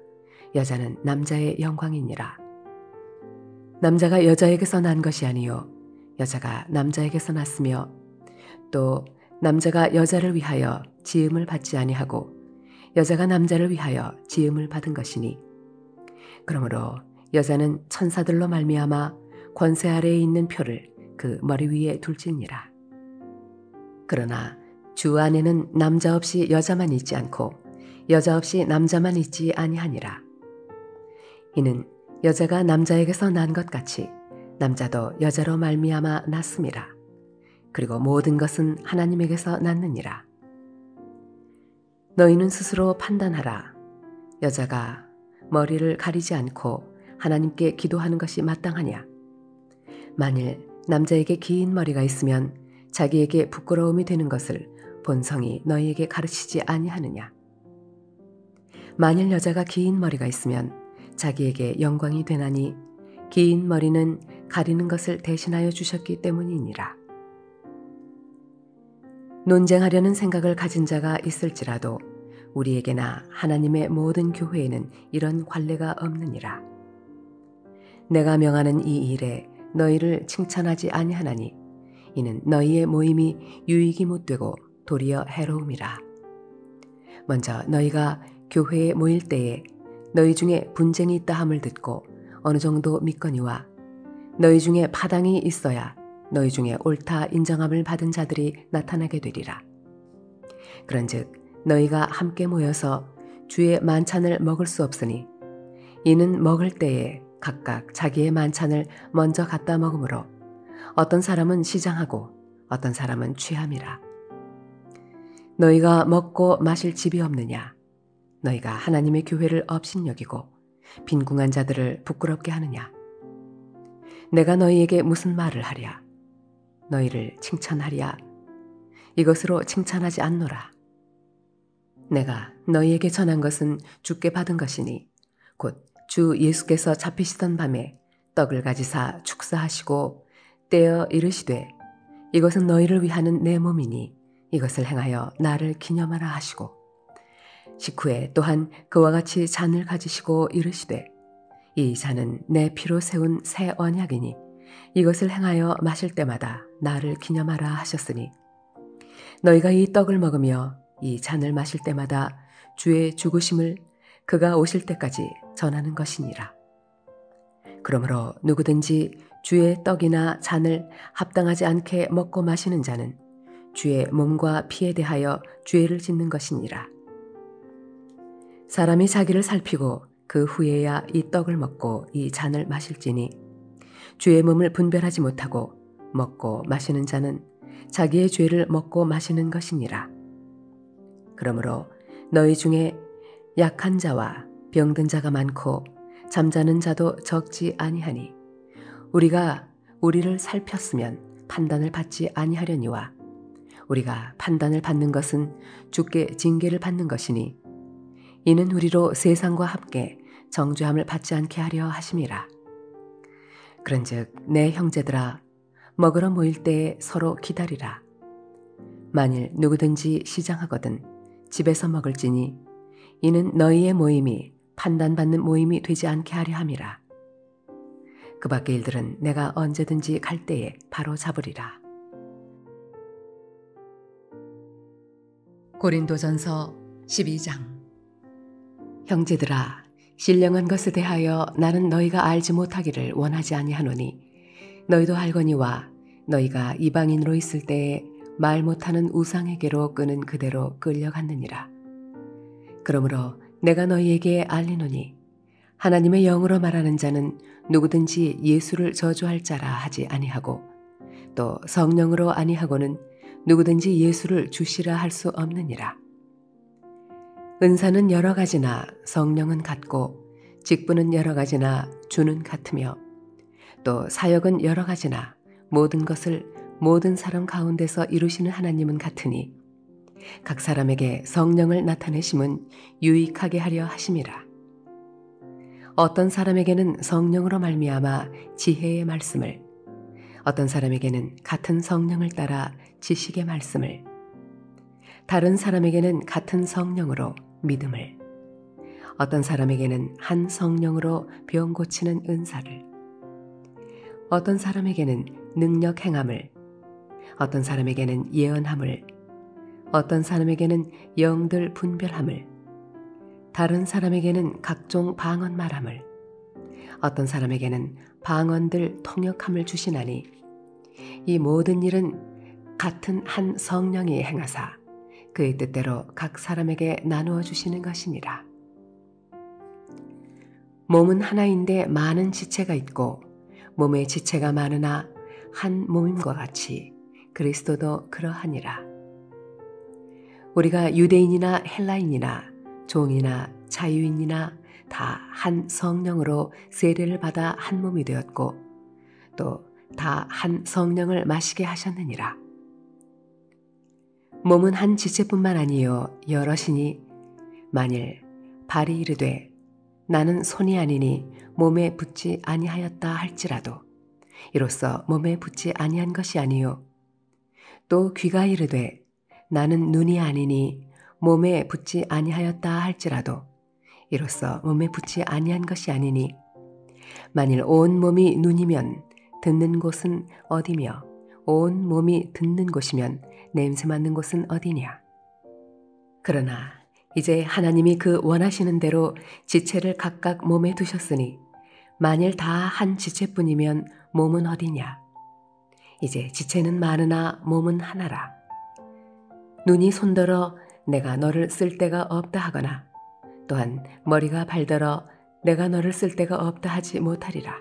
여자는 남자의 영광이니라. 남자가 여자에게서 난 것이 아니요 여자가 남자에게서 났으며 또 남자가 여자를 위하여 지음을 받지 아니하고 여자가 남자를 위하여 지음을 받은 것이니 그러므로 여자는 천사들로 말미암아 권세 아래에 있는 표를 그 머리 위에 둘지니라. 그러나 주 안에는 남자 없이 여자만 있지 않고 여자 없이 남자만 있지 아니하니라. 이는 여자가 남자에게서 난 것 같이 남자도 여자로 말미암아 났음이라. 그리고 모든 것은 하나님에게서 났느니라. 너희는 스스로 판단하라. 여자가 머리를 가리지 않고 하나님께 기도하는 것이 마땅하냐? 만일 남자에게 긴 머리가 있으면 자기에게 부끄러움이 되는 것을 본성이 너희에게 가르치지 아니하느냐? 만일 여자가 긴 머리가 있으면 자기에게 영광이 되나니 긴 머리는 가리는 것을 대신하여 주셨기 때문이니라. 논쟁하려는 생각을 가진 자가 있을지라도 우리에게나 하나님의 모든 교회에는 이런 관례가 없느니라. 내가 명하는 이 일에 너희를 칭찬하지 아니하나니 이는 너희의 모임이 유익이 못되고 도리어 해로움이라. 먼저 너희가 교회에 모일 때에 너희 중에 분쟁이 있다 함을 듣고 어느 정도 믿거니와 너희 중에 파당이 있어야 너희 중에 옳다 인정함을 받은 자들이 나타나게 되리라. 그런즉 너희가 함께 모여서 주의 만찬을 먹을 수 없으니 이는 먹을 때에 각각 자기의 만찬을 먼저 갖다 먹으므로 어떤 사람은 시장하고 어떤 사람은 취함이라. 너희가 먹고 마실 집이 없느냐? 너희가 하나님의 교회를 업신여기고 빈궁한 자들을 부끄럽게 하느냐? 내가 너희에게 무슨 말을 하랴? 너희를 칭찬하랴? 이것으로 칭찬하지 않노라. 내가 너희에게 전한 것은 주께 받은 것이니 곧 주 예수께서 잡히시던 밤에 떡을 가지사 축사하시고 떼어 이르시되 이것은 너희를 위하는 내 몸이니 이것을 행하여 나를 기념하라 하시고 식후에 또한 그와 같이 잔을 가지시고 이르시되 이 잔은 내 피로 세운 새 언약이니 이것을 행하여 마실 때마다 나를 기념하라 하셨으니 너희가 이 떡을 먹으며 이 잔을 마실 때마다 주의 죽으심을 그가 오실 때까지 전하는 것이니라. 그러므로 누구든지 주의 떡이나 잔을 합당하지 않게 먹고 마시는 자는 주의 몸과 피에 대하여 죄를 짓는 것이니라. 사람이 자기를 살피고 그 후에야 이 떡을 먹고 이 잔을 마실지니 주의 몸을 분별하지 못하고 먹고 마시는 자는 자기의 죄를 먹고 마시는 것이니라. 그러므로 너희 중에 약한 자와 병든 자가 많고 잠자는 자도 적지 아니하니 우리가 우리를 살폈으면 판단을 받지 아니하려니와 우리가 판단을 받는 것은 주께 징계를 받는 것이니 이는 우리로 세상과 함께 정죄함을 받지 않게 하려 하심이라. 그런즉 내 형제들아 먹으러 모일 때에 서로 기다리라. 만일 누구든지 시장하거든 집에서 먹을지니 이는 너희의 모임이 판단받는 모임이 되지 않게 하려 함이라. 그 밖의 일들은 내가 언제든지 갈 때에 바로 잡으리라. 고린도전서 12장. 형제들아 신령한 것에 대하여 나는 너희가 알지 못하기를 원하지 아니하노니 너희도 알거니와 너희가 이방인으로 있을 때에 말 못하는 우상에게로 끄는 그대로 끌려갔느니라. 그러므로 내가 너희에게 알리노니 하나님의 영으로 말하는 자는 누구든지 예수를 저주할 자라 하지 아니하고 또 성령으로 아니하고는 누구든지 예수를 주시라 할 수 없느니라. 은사는 여러 가지나 성령은 같고 직분은 여러 가지나 주는 같으며 또 사역은 여러 가지나 모든 것을 모든 사람 가운데서 이루시는 하나님은 같으니 각 사람에게 성령을 나타내심은 유익하게 하려 하심이라. 어떤 사람에게는 성령으로 말미암아 지혜의 말씀을, 어떤 사람에게는 같은 성령을 따라 지식의 말씀을, 다른 사람에게는 같은 성령으로 믿음을, 어떤 사람에게는 한 성령으로 병 고치는 은사를, 어떤 사람에게는 능력 행함을, 어떤 사람에게는 예언함을, 어떤 사람에게는 영들 분별함을, 다른 사람에게는 각종 방언 말함을, 어떤 사람에게는 방언들 통역함을 주시나니 이 모든 일은 같은 한 성령이 행하사 그의 뜻대로 각 사람에게 나누어 주시는 것이니라. 몸은 하나인데 많은 지체가 있고 몸의 지체가 많으나 한 몸임과 같이 그리스도도 그러하니라. 우리가 유대인이나 헬라인이나 종이나 자유인이나 다 한 성령으로 세례를 받아 한 몸이 되었고 또 다 한 성령을 마시게 하셨느니라. 몸은 한 지체뿐만 아니요 여럿이니 만일 발이 이르되 나는 손이 아니니 몸에 붙지 아니하였다 할지라도 이로써 몸에 붙지 아니한 것이 아니요 또 귀가 이르되 나는 눈이 아니니 몸에 붙지 아니하였다 할지라도 이로써 몸에 붙지 아니한 것이 아니니 만일 온 몸이 눈이면 듣는 곳은 어디며 온 몸이 듣는 곳이면 냄새 맡는 곳은 어디냐. 그러나 이제 하나님이 그 원하시는 대로 지체를 각각 몸에 두셨으니 만일 다 한 지체뿐이면 몸은 어디냐? 이제 지체는 많으나 몸은 하나라. 눈이 손들어 내가 너를 쓸 데가 없다 하거나 또한 머리가 발더러 내가 너를 쓸 데가 없다 하지 못하리라.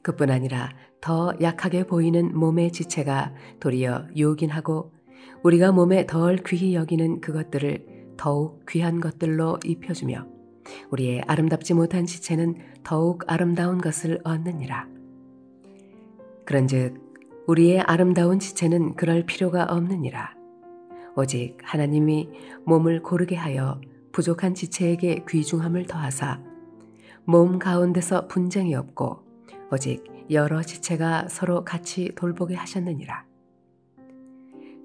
그뿐 아니라 더 약하게 보이는 몸의 지체가 도리어 요긴하고 우리가 몸에 덜 귀히 여기는 그것들을 더욱 귀한 것들로 입혀주며 우리의 아름답지 못한 지체는 더욱 아름다운 것을 얻느니라. 그런즉 우리의 아름다운 지체는 그럴 필요가 없느니라. 오직 하나님이 몸을 고르게 하여 부족한 지체에게 귀중함을 더하사 몸 가운데서 분쟁이 없고 오직 여러 지체가 서로 같이 돌보게 하셨느니라.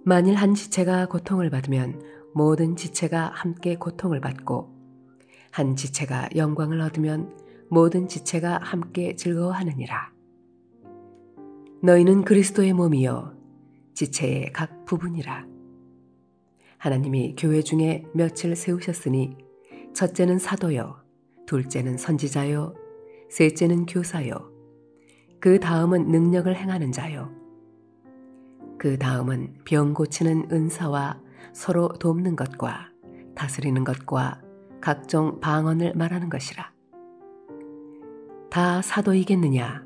만일 한 지체가 고통을 받으면 모든 지체가 함께 고통을 받고 한 지체가 영광을 얻으면 모든 지체가 함께 즐거워하느니라. 너희는 그리스도의 몸이요 지체의 각 부분이라. 하나님이 교회 중에 몇을 세우셨으니 첫째는 사도요, 둘째는 선지자요, 셋째는 교사요, 그 다음은 능력을 행하는 자요, 그 다음은 병 고치는 은사와 서로 돕는 것과 다스리는 것과 각종 방언을 말하는 것이라. 다 사도이겠느냐?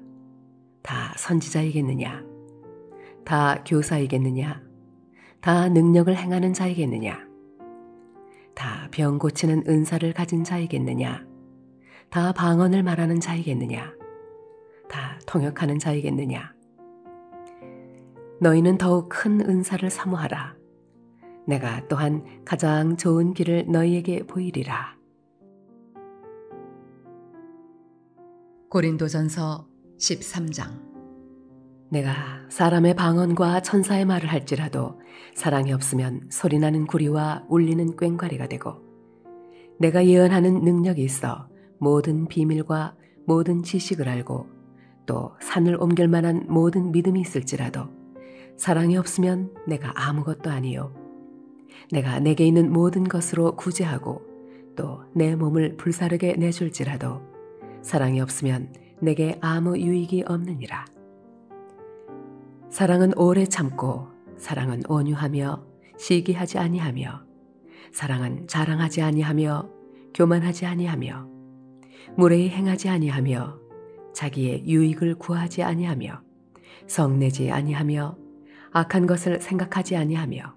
다 선지자이겠느냐? 다 교사이겠느냐? 다 능력을 행하는 자이겠느냐? 다 병 고치는 은사를 가진 자이겠느냐? 다 방언을 말하는 자이겠느냐? 다 통역하는 자이겠느냐? 너희는 더욱 큰 은사를 사모하라. 내가 또한 가장 좋은 길을 너희에게 보이리라. 고린도전서 13장. 내가 사람의 방언과 천사의 말을 할지라도 사랑이 없으면 소리나는 구리와 울리는 꽹과리가 되고 내가 예언하는 능력이 있어 모든 비밀과 모든 지식을 알고 또 산을 옮길 만한 모든 믿음이 있을지라도 사랑이 없으면 내가 아무것도 아니요 내가 내게 있는 모든 것으로 구제하고 또 내 몸을 불사르게 내줄지라도 사랑이 없으면 내게 아무 유익이 없느니라. 사랑은 오래 참고 사랑은 온유하며 시기하지 아니하며 사랑은 자랑하지 아니하며 교만하지 아니하며 무례히 행하지 아니하며 자기의 유익을 구하지 아니하며 성내지 아니하며 악한 것을 생각하지 아니하며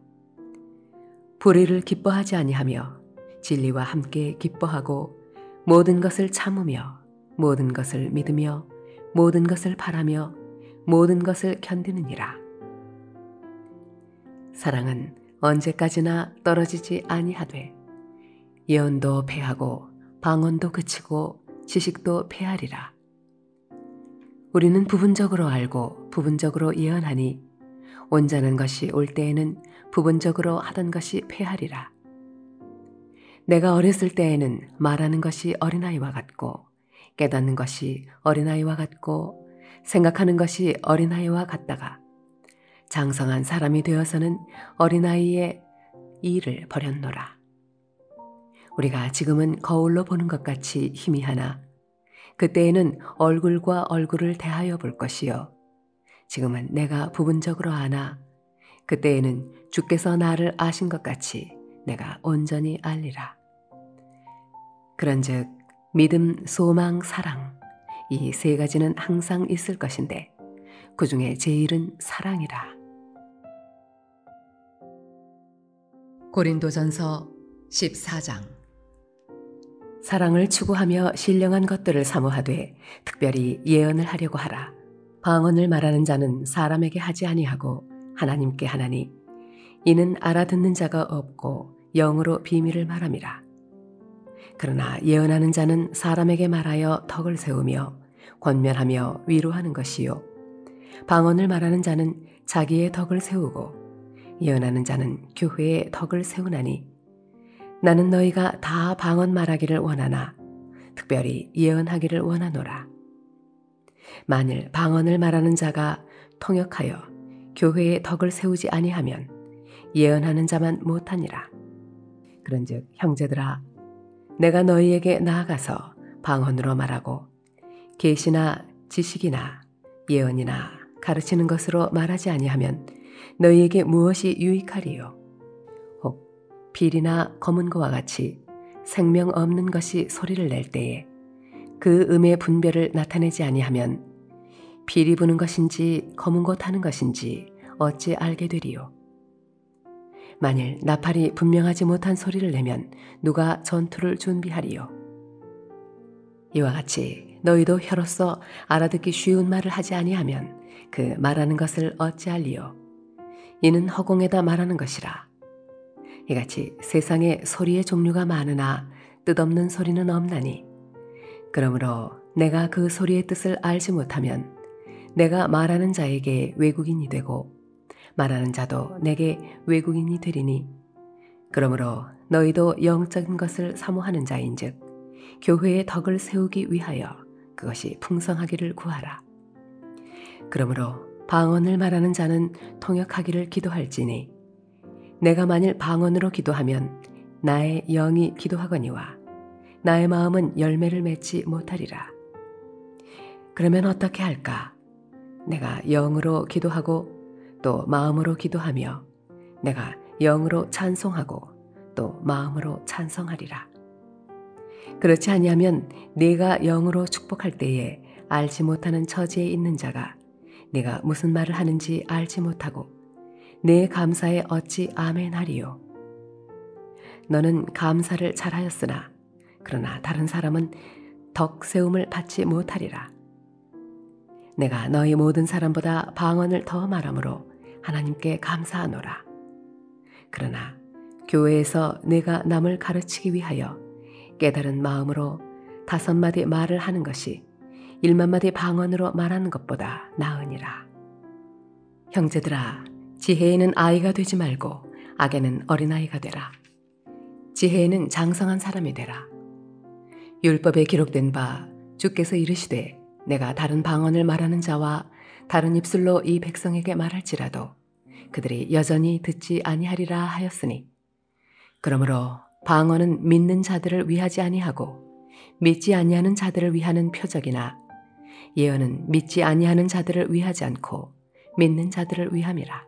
불의를 기뻐하지 아니하며 진리와 함께 기뻐하고 모든 것을 참으며 모든 것을 믿으며 모든 것을 바라며 모든 것을 견디느니라. 사랑은 언제까지나 떨어지지 아니하되 예언도 패하고 방언도 그치고 지식도 패하리라. 우리는 부분적으로 알고 부분적으로 예언하니 온전한 것이 올 때에는 부분적으로 하던 것이 패하리라. 내가 어렸을 때에는 말하는 것이 어린아이와 같고 깨닫는 것이 어린아이와 같고 생각하는 것이 어린아이와 같다가 장성한 사람이 되어서는 어린아이의 일을 버렸노라. 우리가 지금은 거울로 보는 것 같이 희미하나 그때에는 얼굴과 얼굴을 대하여 볼 것이요 지금은 내가 부분적으로 아나 그때에는 주께서 나를 아신 것 같이 내가 온전히 알리라. 그런즉 믿음, 소망, 사랑 이 세 가지는 항상 있을 것인데 그 중에 제일은 사랑이라. 고린도전서 14장. 사랑을 추구하며 신령한 것들을 사모하되 특별히 예언을 하려고 하라. 방언을 말하는 자는 사람에게 하지 아니하고 하나님께 하나니 이는 알아듣는 자가 없고 영으로 비밀을 말함이라. 그러나 예언하는 자는 사람에게 말하여 덕을 세우며 권면하며 위로하는 것이요 방언을 말하는 자는 자기의 덕을 세우고 예언하는 자는 교회의 덕을 세우나니 나는 너희가 다 방언 말하기를 원하나 특별히 예언하기를 원하노라. 만일 방언을 말하는 자가 통역하여 교회의 덕을 세우지 아니하면 예언하는 자만 못하니라. 그런즉 형제들아 내가 너희에게 나아가서 방언으로 말하고 계시나 지식이나 예언이나 가르치는 것으로 말하지 아니하면 너희에게 무엇이 유익하리요? 혹 필이나 검은 거와 같이 생명 없는 것이 소리를 낼 때에 그 음의 분별을 나타내지 아니하면 필이 부는 것인지 검은 거 타는 것인지 어찌 알게 되리요? 만일 나팔이 분명하지 못한 소리를 내면 누가 전투를 준비하리요? 이와 같이 너희도 혀로서 알아듣기 쉬운 말을 하지 아니하면 그 말하는 것을 어찌할리요? 이는 허공에다 말하는 것이라. 이같이 세상에 소리의 종류가 많으나 뜻없는 소리는 없나니 그러므로 내가 그 소리의 뜻을 알지 못하면 내가 말하는 자에게 외국인이 되고 말하는 자도 내게 외국인이 되리니 그러므로 너희도 영적인 것을 사모하는 자인즉 교회의 덕을 세우기 위하여 그것이 풍성하기를 구하라. 그러므로 방언을 말하는 자는 통역하기를 기도할지니 내가 만일 방언으로 기도하면 나의 영이 기도하거니와 나의 마음은 열매를 맺지 못하리라. 그러면 어떻게 할까? 내가 영으로 기도하고 또 마음으로 기도하며 내가 영으로 찬송하고 또 마음으로 찬송하리라. 그렇지 아니하면 네가 영으로 축복할 때에 알지 못하는 처지에 있는 자가 네가 무슨 말을 하는지 알지 못하고 내 감사에 어찌 아멘하리요? 너는 감사를 잘하였으나 그러나 다른 사람은 덕 세움을 받지 못하리라. 내가 너희 모든 사람보다 방언을 더 말함으로 하나님께 감사하노라. 그러나 교회에서 내가 남을 가르치기 위하여 깨달은 마음으로 5마디 말을 하는 것이 1만마디 방언으로 말하는 것보다 나으니라. 형제들아, 지혜에는 아이가 되지 말고 악에는 어린아이가 되라. 지혜에는 장성한 사람이 되라. 율법에 기록된 바 주께서 이르시되 내가 다른 방언을 말하는 자와 다른 입술로 이 백성에게 말할지라도 그들이 여전히 듣지 아니하리라 하였으니 그러므로 방언은 믿는 자들을 위하지 아니하고 믿지 아니하는 자들을 위하는 표적이나 예언은 믿지 아니하는 자들을 위하지 않고 믿는 자들을 위함이라.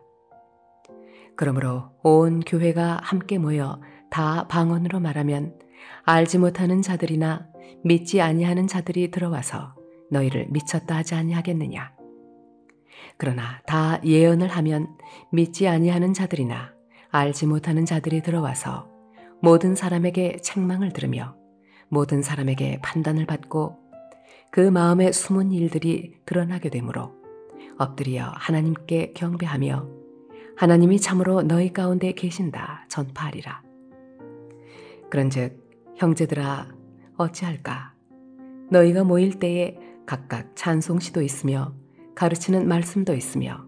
그러므로 온 교회가 함께 모여 다 방언으로 말하면 알지 못하는 자들이나 믿지 아니하는 자들이 들어와서 너희를 미쳤다 하지 아니하겠느냐. 그러나 다 예언을 하면 믿지 아니하는 자들이나 알지 못하는 자들이 들어와서 모든 사람에게 책망을 들으며 모든 사람에게 판단을 받고 그 마음에 숨은 일들이 드러나게 되므로 엎드려 하나님께 경배하며 하나님이 참으로 너희 가운데 계신다 전파하리라. 그런즉 형제들아 어찌할까? 너희가 모일 때에 각각 찬송시도 있으며 가르치는 말씀도 있으며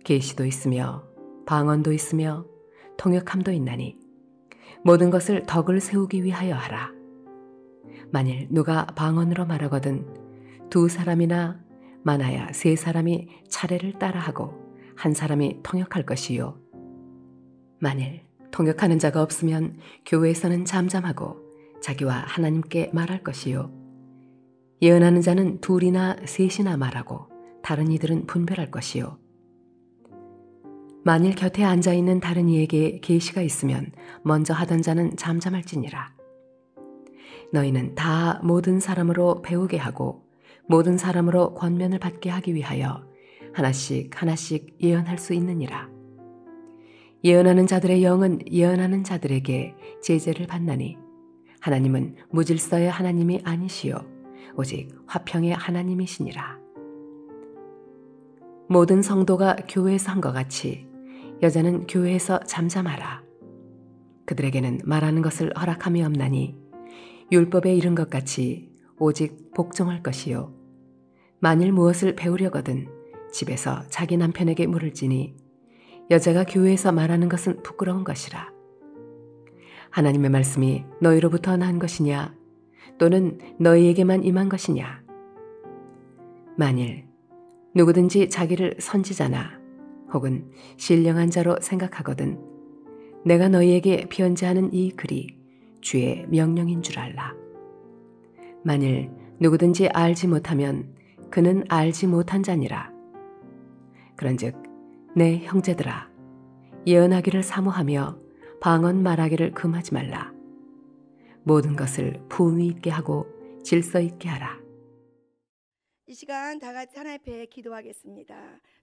계시도 있으며 방언도 있으며 통역함도 있나니 모든 것을 덕을 세우기 위하여 하라. 만일 누가 방언으로 말하거든 2사람이나 많아야 3사람이 차례를 따라하고 1사람이 통역할 것이요. 만일 통역하는 자가 없으면 교회에서는 잠잠하고 자기와 하나님께 말할 것이요. 예언하는 자는 2이나 3이나 말하고 다른 이들은 분별할 것이요. 만일 곁에 앉아있는 다른 이에게 계시가 있으면 먼저 하던 자는 잠잠할지니라. 너희는 다 모든 사람으로 배우게 하고 모든 사람으로 권면을 받게 하기 위하여 하나씩 하나씩 예언할 수 있느니라. 예언하는 자들의 영은 예언하는 자들에게 제재를 받나니 하나님은 무질서의 하나님이 아니시요 오직 화평의 하나님이시니라. 모든 성도가 교회에서 한 것 같이 여자는 교회에서 잠잠하라. 그들에게는 말하는 것을 허락함이 없나니 율법에 이른 것 같이 오직 복종할 것이요. 만일 무엇을 배우려거든 집에서 자기 남편에게 물을지니 여자가 교회에서 말하는 것은 부끄러운 것이라. 하나님의 말씀이 너희로부터 난 것이냐 또는 너희에게만 임한 것이냐. 만일 누구든지 자기를 선지자나 혹은 신령한 자로 생각하거든 내가 너희에게 편지하는 이 글이 주의 명령인 줄 알라. 만일 누구든지 알지 못하면 그는 알지 못한 자니라. 그런즉 내 형제들아, 예언하기를 사모하며 방언 말하기를 금하지 말라. 모든 것을 품위 있게 하고 질서 있게 하라. 이 시간 다 같이 하나님 앞에 기도하겠습니다.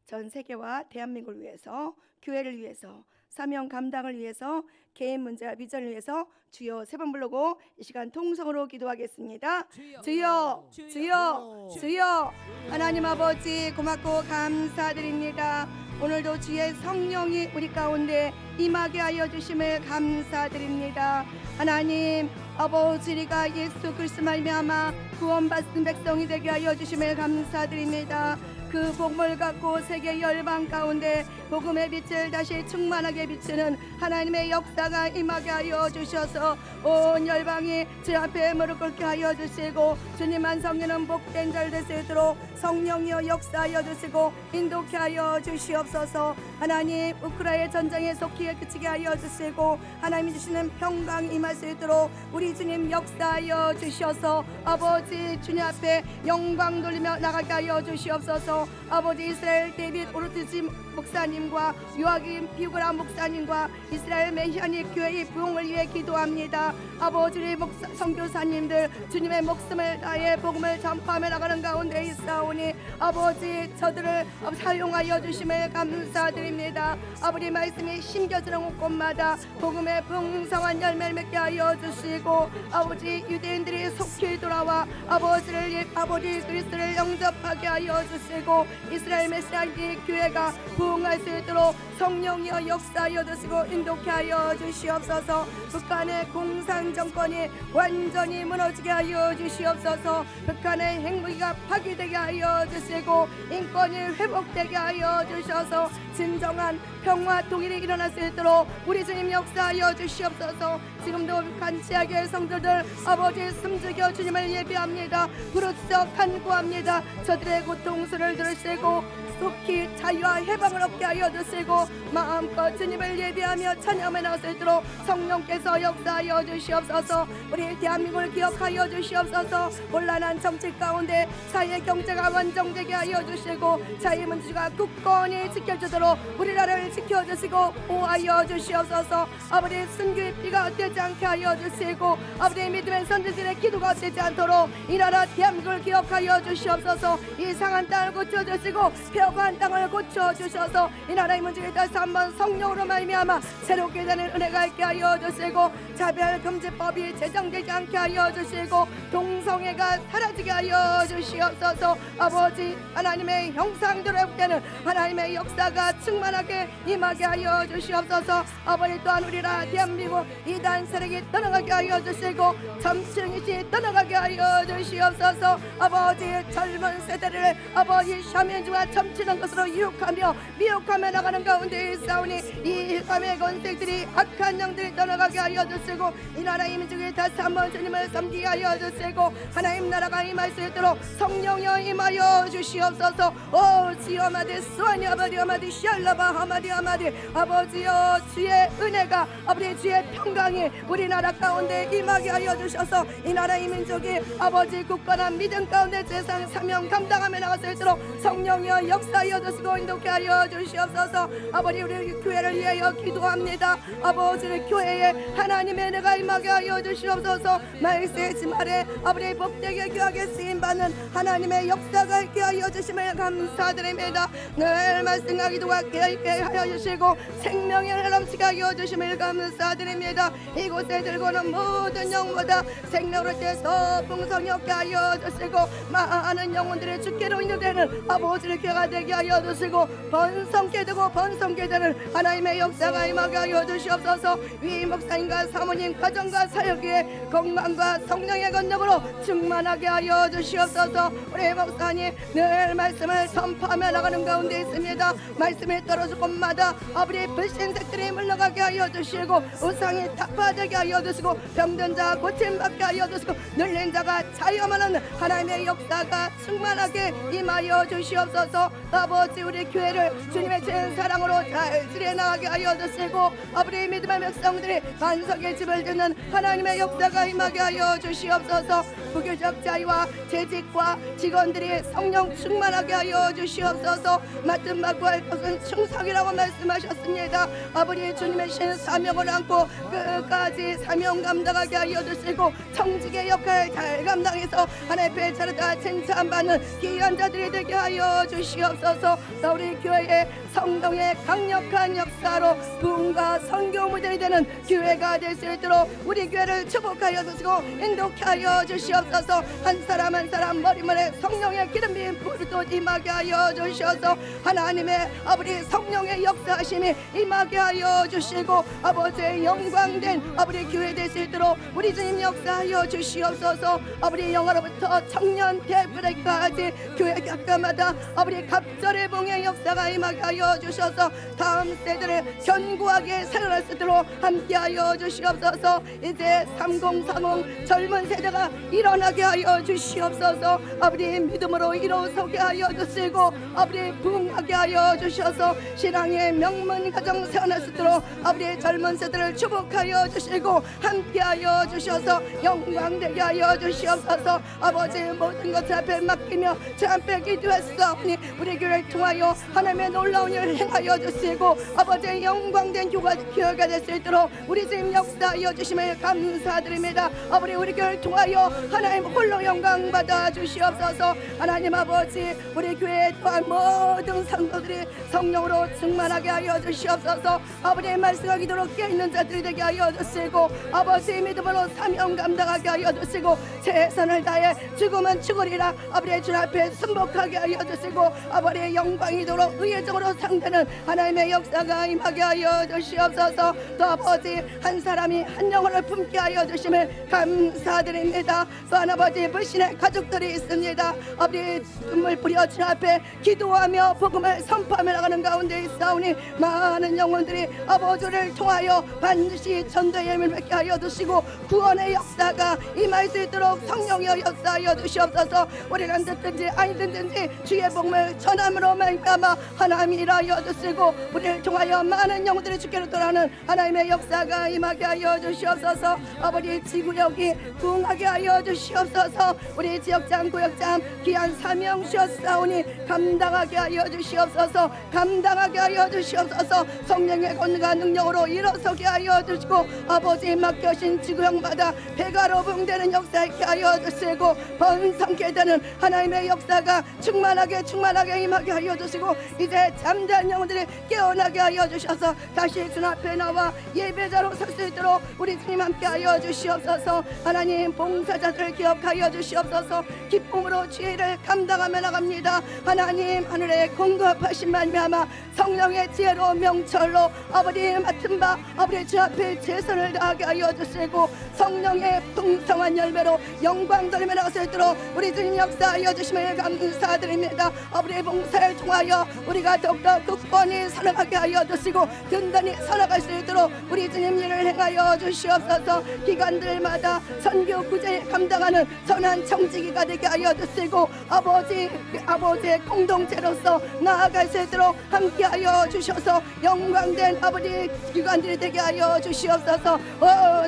전 세계와 대한민국을 위해서, 교회를 위해서, 사명 감당을 위해서, 개인 문제와 비전을 위해서 주여 세 번 부르고 이 시간 통성으로 기도하겠습니다. 주여, 주여, 주여. 하나님 아버지 고맙고 감사드립니다. 오늘도 주의 성령이 우리 가운데 임하게 하여 주심을 감사드립니다. 하나님 아버지, 우리가 예수 그리스도 말미암아 구원받은 백성이 되게 하여 주심을 감사드립니다. 그 복음을 갖고 세계 열방 가운데 복음의 빛을 다시 충만하게 비추는 하나님의 역사가 임하게 하여 주셔서 온 열방이 주 앞에 무릎 꿇게 하여 주시고 주님만 섬기는 복된 자를 될 수 있도록 성령이여 역사하여 주시고 인도케 하여 주시옵소서. 하나님 우크라이나 전쟁에 속히 그치게 하여 주시고 하나님이 주시는 평강 임할 수 있도록 우리 주님 역사하여 주셔서 아버지 주님 앞에 영광 돌리며 나가게 하여 주시옵소서. 아버지 이스라엘 데이빗 오르트지 목사님과 요아김 비우그라 목사님과 이스라엘 메시아닉 교회의 부흥을 위해 기도합니다. 아버지 우리 선교사님들 주님의 목숨을 다해 복음을 전파하며 나가는 가운데 있사오니 아버지 저들을 사용하여 주심을 감사드립니다. 아버지 말씀이 심겨지는 곳마다 복음의 풍성한 열매를 맺게 하여 주시고 아버지 유대인들이 속히 돌아와 아버지 그리스도를 영접하게 하여 주시고 이스라엘 메시아닉 교회가 부흥할 수 있도록 성령이여 역사하여 주시고 인도케 하여 주시옵소서. 북한의 공산 정권이 완전히 무너지게 하여 주시옵소서. 북한의 핵무기가 파기되게 하여 주시고 인권이 회복되게 하여 주셔서 진정한 평화 통일이 일어날 수 있도록 우리 주님 역사하여 주시옵소서. 지금도 북한 지하교회 성도들 아버지 숨죽여 주님을 예배합니다. 부르짖어 간구합니다. 저들의 고통스를 들으시고 속히 자유와 해방을 얻게 하여 주시고 마음껏 주님을 예배하며 찬양하며 나갈 수 있도록 성령께서 역사하여 주시옵소서. 우리 대한민국을 기억하여 주시옵소서. 곤란한 정치 가운데 사회 경제가 원정되게 하여 주시고 자유민주주의가 굳건히 지켜지도록 우리나라를 지켜주시고 보호하여 주시옵소서. 아버지 순교의 피가 헛되지 않게 하여 주시고 아버지 믿음의 선지자들의 기도가 헛되지 않도록 이 나라 대한민국을 기억하여 주시옵소서. 이 상한 땅을 고쳐주시고 폐허한 땅을 고쳐주셔서 이 나라의 문제에 다시 한번 성령으로 말미암아 새롭게 되는 은혜가 있게 하여 주시고 차별금지법이 제정되지 않게 하여 주시고 동성애가 사라지게 하여 주시옵소서. 아버지 하나님의 형상대로 회복되는 하나님의 역사가 충만하게 임하게 하여 주시옵소서. 아버지 또한 우리나라 대한민국 이단 세력이 떠나가게 하여 주시고 점층이시 떠나가게 하여 주시옵소서. 아버지 젊은 세대를 아버지 샤면주가 점치는 것으로 유혹하며 미혹하며 나가는 가운데 있사오니 이 감의 권색들이 악한 영들이 떠나가게 하여 주시고 이 나라의 민족이 다시 한번 주님을 섬기게 하여 주시고 하나님 나라가 임할 수 있도록 성령여 임하여 주시옵소서. 오 지어마디 수아니 아바디 아마디 샬라바 하마디 아마디 아버지여 주의 은혜가 아버지 주의 평강이 우리나라 가운데 임하게 하여 주셔서 이 나라의 민족이 아버지 굳건한 믿음 가운데 세상 사명 감당하며 나갈 수 있도록 성령여 역사하여 주시고 인도케 하여 주시옵소서. 아버지 우리 교회를 위하여 기도합니다. 아버지 교회에 하나님의 은혜가 임하게 하여 주시옵소서. 말세지 말에 아버지 복되게 귀하게 쓰임받는 하나님의 역사가 있게 하여 주심을 감사드립니다. 늘 말씀하기도 하게 하여 주시고 생명의 흐름치게 하여 주심을 감사드립니다. 이곳에 들고는 모든 영보다 생명을 떼서 풍성히 얻게 하여 주시고 많은 영혼들의 주께로 인도되는 아버지를 교가 되게 하여 주시고 번성케 되고 번성케 되는 하나님의 역사가 임하게 하여 주시옵소서. 위 목사님과 사모님 가정과 사역에 건강과 성령의 건력으로 충만하게 하여 주시옵소서. 우리 목사님 늘 말씀을 선포하며 나가는 가운데 있습니다. 말씀이 떨어질 곳마다 아버지 불신색들이 물러가게 하여 주시고 우상이 타파되게 하여 주시고 병든 자 고침받게 하여 주시고 눌린 자가 자유하는 하나님의 역사가 충만하게 임하여 주시옵소서. 아버지 우리 교회를 주님의 진 사랑으로 잘 지내나가게 하여 주시고 아버지 믿음의 백성들이 반석의 집을 짓는 하나님의 역사가 임하게 하여 주시옵소서. 부교적 자유와 재직과 직원들이 성령 충만하게 하여 주시옵소서. 맡은 바 구할 것은 충성이라고 말씀하셨습니다. 아버지 주님의 신 사명을 안고 끝까지 사명 감당하게 하여 주시고 청직의 역할을 잘 감당해서 하나님 앞에 차례다 칭찬받는 귀한 자들이 되게 하여 주시옵소서. 또 우리 교회의 성령의 강력한 역사로 부흥과 선교 무대이 되는 교회가 될 수 있도록 우리 교회를 축복하여 주시고 인도케 하여 주시옵소서. 한 사람 한 사람 머리말에 성령의 기름이 불도 임하게 하여 주셔서 하나님의 아버지 성령의 역사하심이 임하게 하여 주시고 아버지의 영광된 아버지 교회 될 수 있도록 우리 주님 역사하여 주시옵소서. 아버지 영화로부터 청년 대표까지 교회 각각마다 아버지 갑절의 봉의 역사가 임하게 하여 주셔서 다음 세대를 견고하게 살아날 수 있도록 함께하여 주시옵소서. 이제 3030 젊은 세대가 일어나게 하여 주시옵소서. 아버지 믿음으로 일어서게 하여 주시고 아버지 부흥하게 하여 주셔서 신앙의 명문 가정 세워날 수 있도록 아버지 젊은 세대를 축복하여 주시고 함께하여 주셔서 영광되게 하여 주시옵소서. 아버지 모든 것을 앞에 맡기며 주 앞에 기도했사오니 우리 교회를 통하여 하나님의 놀라운 일을 행하여 주시고 아버지의 영광된 교회가 될 수 있도록 우리 주님 역사하여 주심을 감사드립니다. 아버지 우리 교회를 통하여 하나님 홀로 영광 받아 주시옵소서. 하나님 아버지 우리 교회에 또한 모든 성도들이 성령으로 충만하게 하여 주시옵소서. 아버지의 말씀하기도록 깨있는 자들이 되게 하여 주시고 아버지의 믿음으로 사명 감당하게 하여 주시고 최선을 다해 죽으면 죽으리라 아버지의 주 앞에 순복하게 하여 주시고 아버지의 영광이도록 의회적으로 상대는 하나님의 역사가 임하게 하여 주시옵소서. 또 아버지 한 사람이 한 영혼을 품게 하여 주심을 감사드립니다. 또한 아버지 불신의 가족들이 있습니다. 아버지 눈물 뿌려 주 앞에 기도하며 복음을 선포하며 나가는 가운데 있사오니 많은 영혼들이 아버지를 통하여 반드시 전도의 힘을 맺게 하여 주시고 구원의 역사가 임할 수 있도록 성령의 역사하여 주시옵소서. 우리는 듣든지 아니 듣든지 주의 복음을 전함으로 말미암아 하나님이 일하여 주시고 우리를 통하여 많은 영혼들이 주께로 돌아오는 하나님의 역사가 임하게 하여 주시옵소서. 아버지 지구력이 부흥하게 하여 주시옵소서. 우리 지역장 구역장 귀한 사명 주셨사오니 감당하게 하여 주시옵소서. 감당하게 하여 주시옵소서. 성령의 권능과 능력으로 일어서게 하여 주시고 아버지 맡겨신 지구형마다 배가로 부흥되는 역사 있게 하여 주시고 번성케 되는 하나님의 역사가 충만하게 임하게 하여 주시고 이제 잠자는 영혼들이 깨어나게 하여 주셔서 다시 주 앞에 나와 예배자로 설 수 있도록 우리 주님 함께 하여 주시옵소서. 하나님 봉사자들을 기억하여 주시옵소서. 기쁨으로 주의 일을 감당하며 나갑니다. 하나님 하늘의 공급하신 말미암아 성령의 지혜로 명철로 아버지 맡은 바 아버지 주 앞에 최선을 다하게 하여 주시고 성령의 풍성한 열매로 영광 돌며 나갈 수 있도록 우리 주님 역사하여 주심을 감사드립니다. 아버지의 봉사를 통하여 우리가 더욱더 굳건히 살아가게 하여 주시고 든든히 살아갈 수 있도록 우리 주님 일을 행하여 주시옵소서. 기관들마다 선교 구제 감당하는 선한 청지기가 되게 하여 주시고 아버지의 공동체로서 나아갈 수 있도록 함께하여 주셔서 영광된 아버지 기관들이 되게 하여 주시옵소서.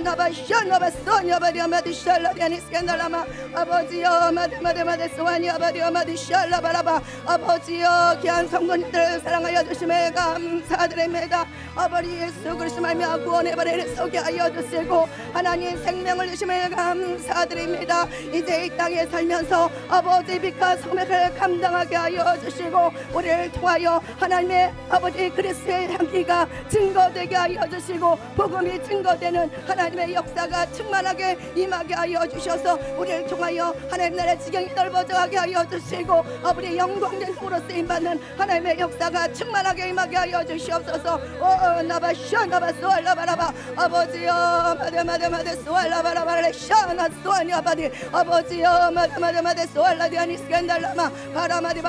나바샤 나바소니 아바디 아마디 샬라디아니 스캔달라마 아버지여 마데마데마데 소아니 아바디 아마디 샬라바라바 아버지여 귀한 성도님들 사랑하여 주심에 감사드립니다. 아버지 예수 그리스도 말미암아 구원의 발에 서게 하여 주시고 하나님 생명을 주심에 감사드립니다. 이제 이 땅에 살면서 아버지 빛과 소맥을 감당하게 하여 주시고 우리를 통하여 하나님의 아버지 그리스도의 향기가 증거되게 하여 주시고 복음이 증거되는 하나님의 역사가 충만하게 임하게 하여 주셔서 우리를 통하여 하나님 나라의 지경이 넓어져가게 하여 주시고 아버지 영광된 힘으로 쓰임받는 하나님의 역사가 충만하게 임하게 하여 주시옵소서. 나바샤 나바소알라바라바 아버지여 마데마데마데 소알라바라바레 샤나 소아니 아바디 아버지여 마데마데마데 소알라디아니 스캔달라마 바라마디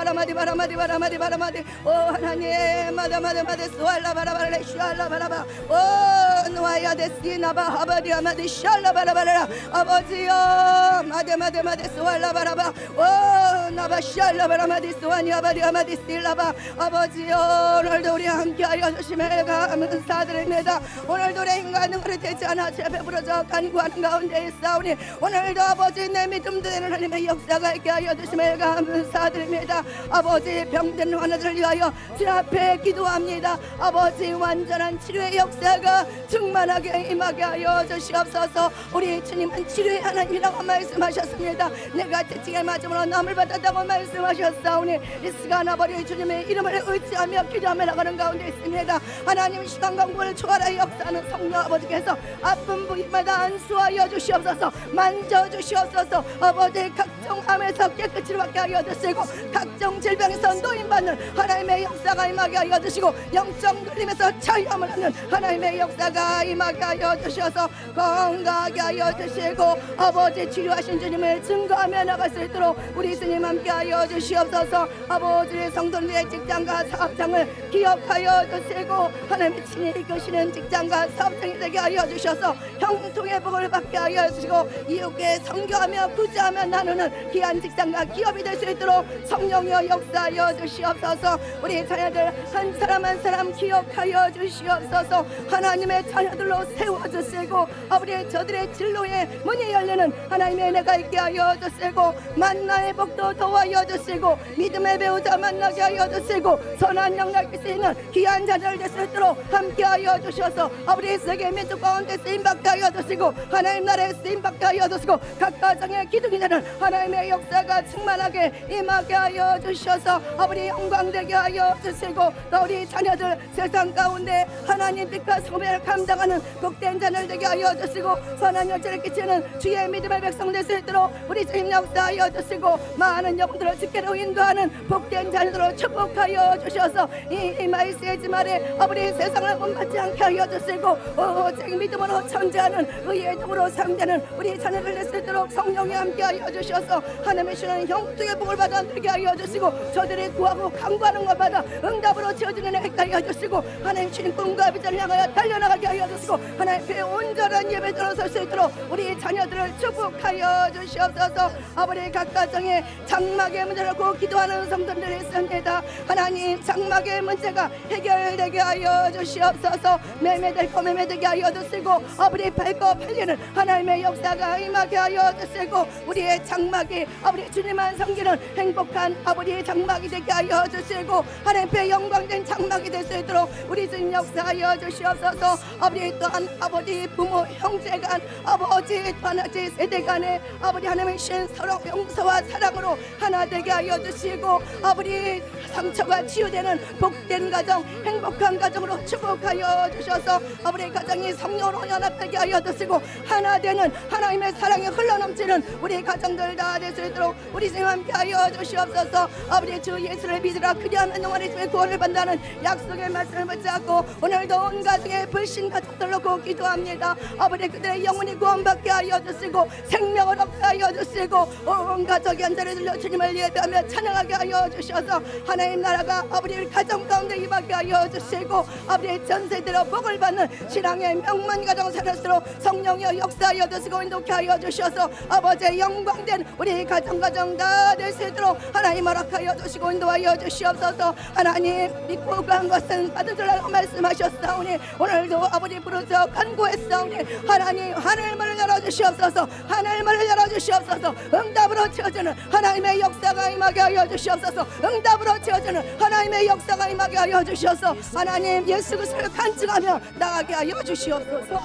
오 하나님 마데마데마데 소알라바라바레 샤라바라바 오 노아야 데스나바 아바디 아마디 샬라바라바라 아버지여 마데마데마데 소알라바라바 오 나바샬라바라마디 소아니 라바디아마디실라바 아버지여 오늘도 우리 함께하여 주심에 감사드립니다. 오늘도 우리 인간은 그릇되지 않아 제 베풀어져 간구하는 가운데 있사오니 오늘도 아버지 내 믿음도 되는 하나님의 역사가 있게 하여 주심에 감사드립니다. 아버지 병든 환자들을 위하여 주 앞에 기도합니다. 아버지 완전한 치료의 역사가 충만하게 임하게 하여 주시옵소서. 우리 주님은 치료의 하나님이라고 말씀하셨습니다. 내가 채찍에 맞음으로 남을 받았다고 말씀하셨사오니 이 시간 아버지 주님의 이름을 의지하며 기도하며 나가는 가운데 있습니다. 하나님 시간과 공간을 초월하여 역사하는 성령 아버지께서 아픈 부위마다 안수하여 주시옵소서. 만져주시옵소서. 아버지 각종 암에서 깨끗이 받게 하여 주시고 각종 질병에서 노인받는 하나님의 역사가 임하게 하여 주시고 영적 눌림에서 자유함을 얻는 하나님의 역사가 임하게 하여 주셔서 건강하게 하여 주시고 아버지 치료하신 주님을 증거하며 나갈 수 있도록 우리 주님 함께 하여 주시옵소서. 아버지의 성도들의 직장과 사업장을 기억하여 주시고 하나님의 친히 이끄시는 직장과 사업장이 되게 하여 주셔서 형통의 복을 받게 하여 주시고 이웃께 선교하며 구제하며 나누는 귀한 직장과 기업이 될 수 있도록 성령여 역사하여 주시옵소서. 우리 자녀들 한 사람 한 사람 기억하여 주시옵소서. 하나님의 자녀들로 세워주시고 아버지 저들의 진로에 문이 열리는 하나님의 은혜가 있게 하여 주시고 만나의 복도 도와여 주시고 믿음의 배우자 만나게 하여 주시고 선한 영향을 끼치는 귀한 자녀를 될 수 있도록 함께 하여 주셔서 아버지 세계 민족 가운데 쓰임받게 하여 주시고 하나님 나라에 쓰임받게 하여 주시고 각 가정의 기둥이 되는 하나님의 역사가 충만하게 임하게 하여 주셔서 아버지 영광되게 하여 주시고 또 우리 자녀들 세상 가운데 하나님 빛과 소명을 감당하는 복된 자녀를 되게 하여 주시고 선한 열쇠를 끼치는 주의 믿음의 백성 될 수 있도록 우리 주님 역사하여 주시고 많은 영들을 주께로 인도하는 복된 자녀들로 축복하여 주셔서 이 마이스의 주말에 아버지 세상을 본받지 않게 하여 주시고 오직 믿음으로 천재하는 의의 도구로 상대하는 우리 자녀들 될 수 있도록 성령이 함께 하여 주셔서 하나님의 주는 형통의 복을 받아 들게 하여 주시고 저들이 구하고 간구하는 것마다 응답으로 채워주는 애 하여 주시고 하나님 주님 꿈과 비전을 향하여 달려나가게 하여 주시고 하나님께 온전한 예배 들어설 수 있도록 우리 자녀들을 축복하여 주시옵소서. 아버지 각 가정에 장막의 문제를 놓고 기도하는 성도들이 있습니다. 하나님 장막의 문제가 해결되게 하여 주시옵소서. 매매될 거 매매되게 하여 주시고 아버지 밟고 팔리는 하나님의 역사가 임하게 하여 주시고 우리의 장막이 아버지 주님만 섬기는 행복한 아버지의 장막이 되게 하여 주시고 하나님의 영광된 장막이 될 수 있도록 우리 주님 역사하여 주시옵소서. 아버지 또한 아버지 부모 형제 간 아버지 하나지 세대 간에 아버지 하나님의 신 서로 용서와 사랑으로 하나 되게 하여 주시고 아버지 상처가 치유되는 복된 가정 행복한 가정으로 축복하여 주셔서 아버지 가정이 성령으로 연합되게 하여 주시고 하나 되는 하나님의 사랑이 흘러넘치는 우리 가정들 다 될 수 있도록 우리 주님 함께 하여 주시옵소서. 아버지 주 예수를 믿으라 그리하면 영원히 주의 구원을 받는다는 약속의 말씀을 붙잡고 오늘도 온 가정의 불신 가족들 놓고 기도합니다. 아버지 그들의 영혼이 구원받게 하여 주시고 생명을 얻게 하여 주시고 온 가족이 한 자리에 들려 주님을 예배하며 찬양하게 하여 주셔서 하나님 나라가 아버지 가정 가운데 임하게 하여 주시고 아버지 전세대로 복을 받는 신앙의 명문 가정 살았도록 성령의 역사하여 주시고 인도케 하여 주셔서 아버지의 영광된 우리 가정 다 될 수 있도록 하나님 허락하여 주시고 인도하여 주시옵소서. 하나님 믿고 간 것은 받은 줄라고 말씀하셨사오니 오늘도 아버지 부르짖어 간구했사오니 하나님 하늘문을 열어주시옵소서. 하늘문을 열어주시옵소서. 응답으로 채워주는 하나님의 역사가 임하게 하여 주시옵소서. 응답으로 채워주는 하나님의 역사가 임하게 하여 주셔서 하나님 예수 그리스도를 간증하며 나가게 하여 주시옵소서.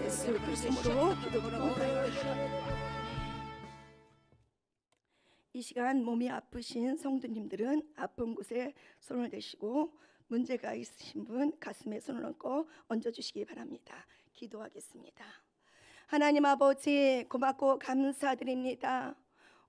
예수 그리스도로 기도합니다. 이 시간 몸이 아프신 성도님들은 아픈 곳에 손을 대시고 문제가 있으신 분 가슴에 손을 얹고 얹어주시기 바랍니다. 기도하겠습니다. 하나님 아버지 고맙고 감사드립니다.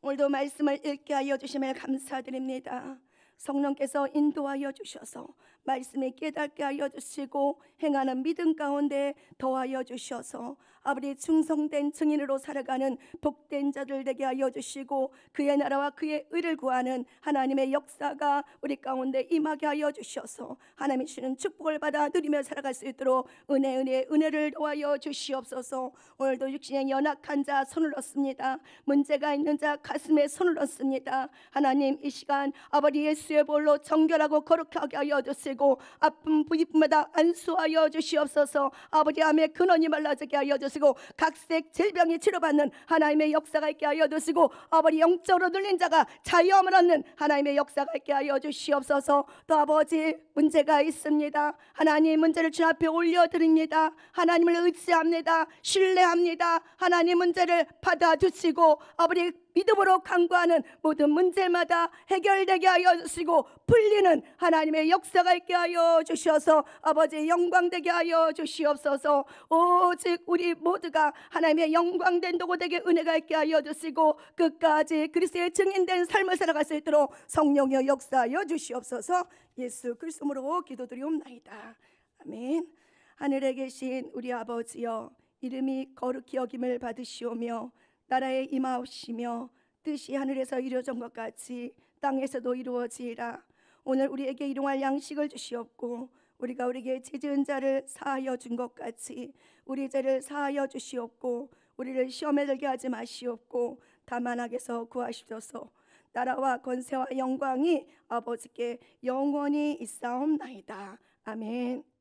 오늘도 말씀을 읽게 하여 주심을 감사드립니다. 성령께서 인도하여 주셔서 말씀에 깨닫게 하여 주시고 행하는 믿음 가운데 더하여 주셔서 아버지 충성된 증인으로 살아가는 복된 자들 되게 하여 주시고 그의 나라와 그의 의를 구하는 하나님의 역사가 우리 가운데 임하게 하여 주셔서 하나님이 주시는 축복을 받아 누리며 살아갈 수 있도록 은혜를 도하여 주시옵소서. 오늘도 육신의 연약한 자 손을 넣습니다. 문제가 있는 자 가슴에 손을 넣습니다. 하나님 이 시간 아버지 예수의 볼로 정결하고 거룩하게 하여 주시고 아픈 부위마다 안수하여 주시옵소서. 아버지 암의 근원이 말라지게 하여 주시고 각색 질병이 치료받는 하나님의 역사가 있게 하여 주시고 아버지 영적으로 눌린 자가 자유함을 얻는 하나님의 역사가 있게 하여 주시옵소서. 또 아버지 문제가 있습니다. 하나님 문제를 주 앞에 올려드립니다. 하나님을 의지합니다. 신뢰합니다. 하나님 문제를 받아주시고 아버지 믿음으로 간구하는 모든 문제마다 해결되게 하여 주시고 풀리는 하나님의 역사가 있게 하여 주셔서 아버지 영광되게 하여 주시옵소서. 오직 우리 모두가 하나님의 영광된 도구 되게 은혜가 있게 하여 주시고 끝까지 그리스도의 증인된 삶을 살아갈 수 있도록 성령의 역사하여 주시옵소서. 예수 그리스도로 기도드리옵나이다. 아멘. 하늘에 계신 우리 아버지여, 이름이 거룩히 여김을 받으시오며 나라에 임하옵시며 뜻이 하늘에서 이루어진 것 같이 땅에서도 이루어지이라. 오늘 우리에게 일용할 양식을 주시옵고 우리가 우리에게 죄 지은 자를 사하여 준 것 같이 우리 죄를 사하여 주시옵고 우리를 시험에 들게 하지 마시옵고 다만 악에서 구하시옵소서. 나라와 권세와 영광이 아버지께 영원히 있사옵나이다. 아멘.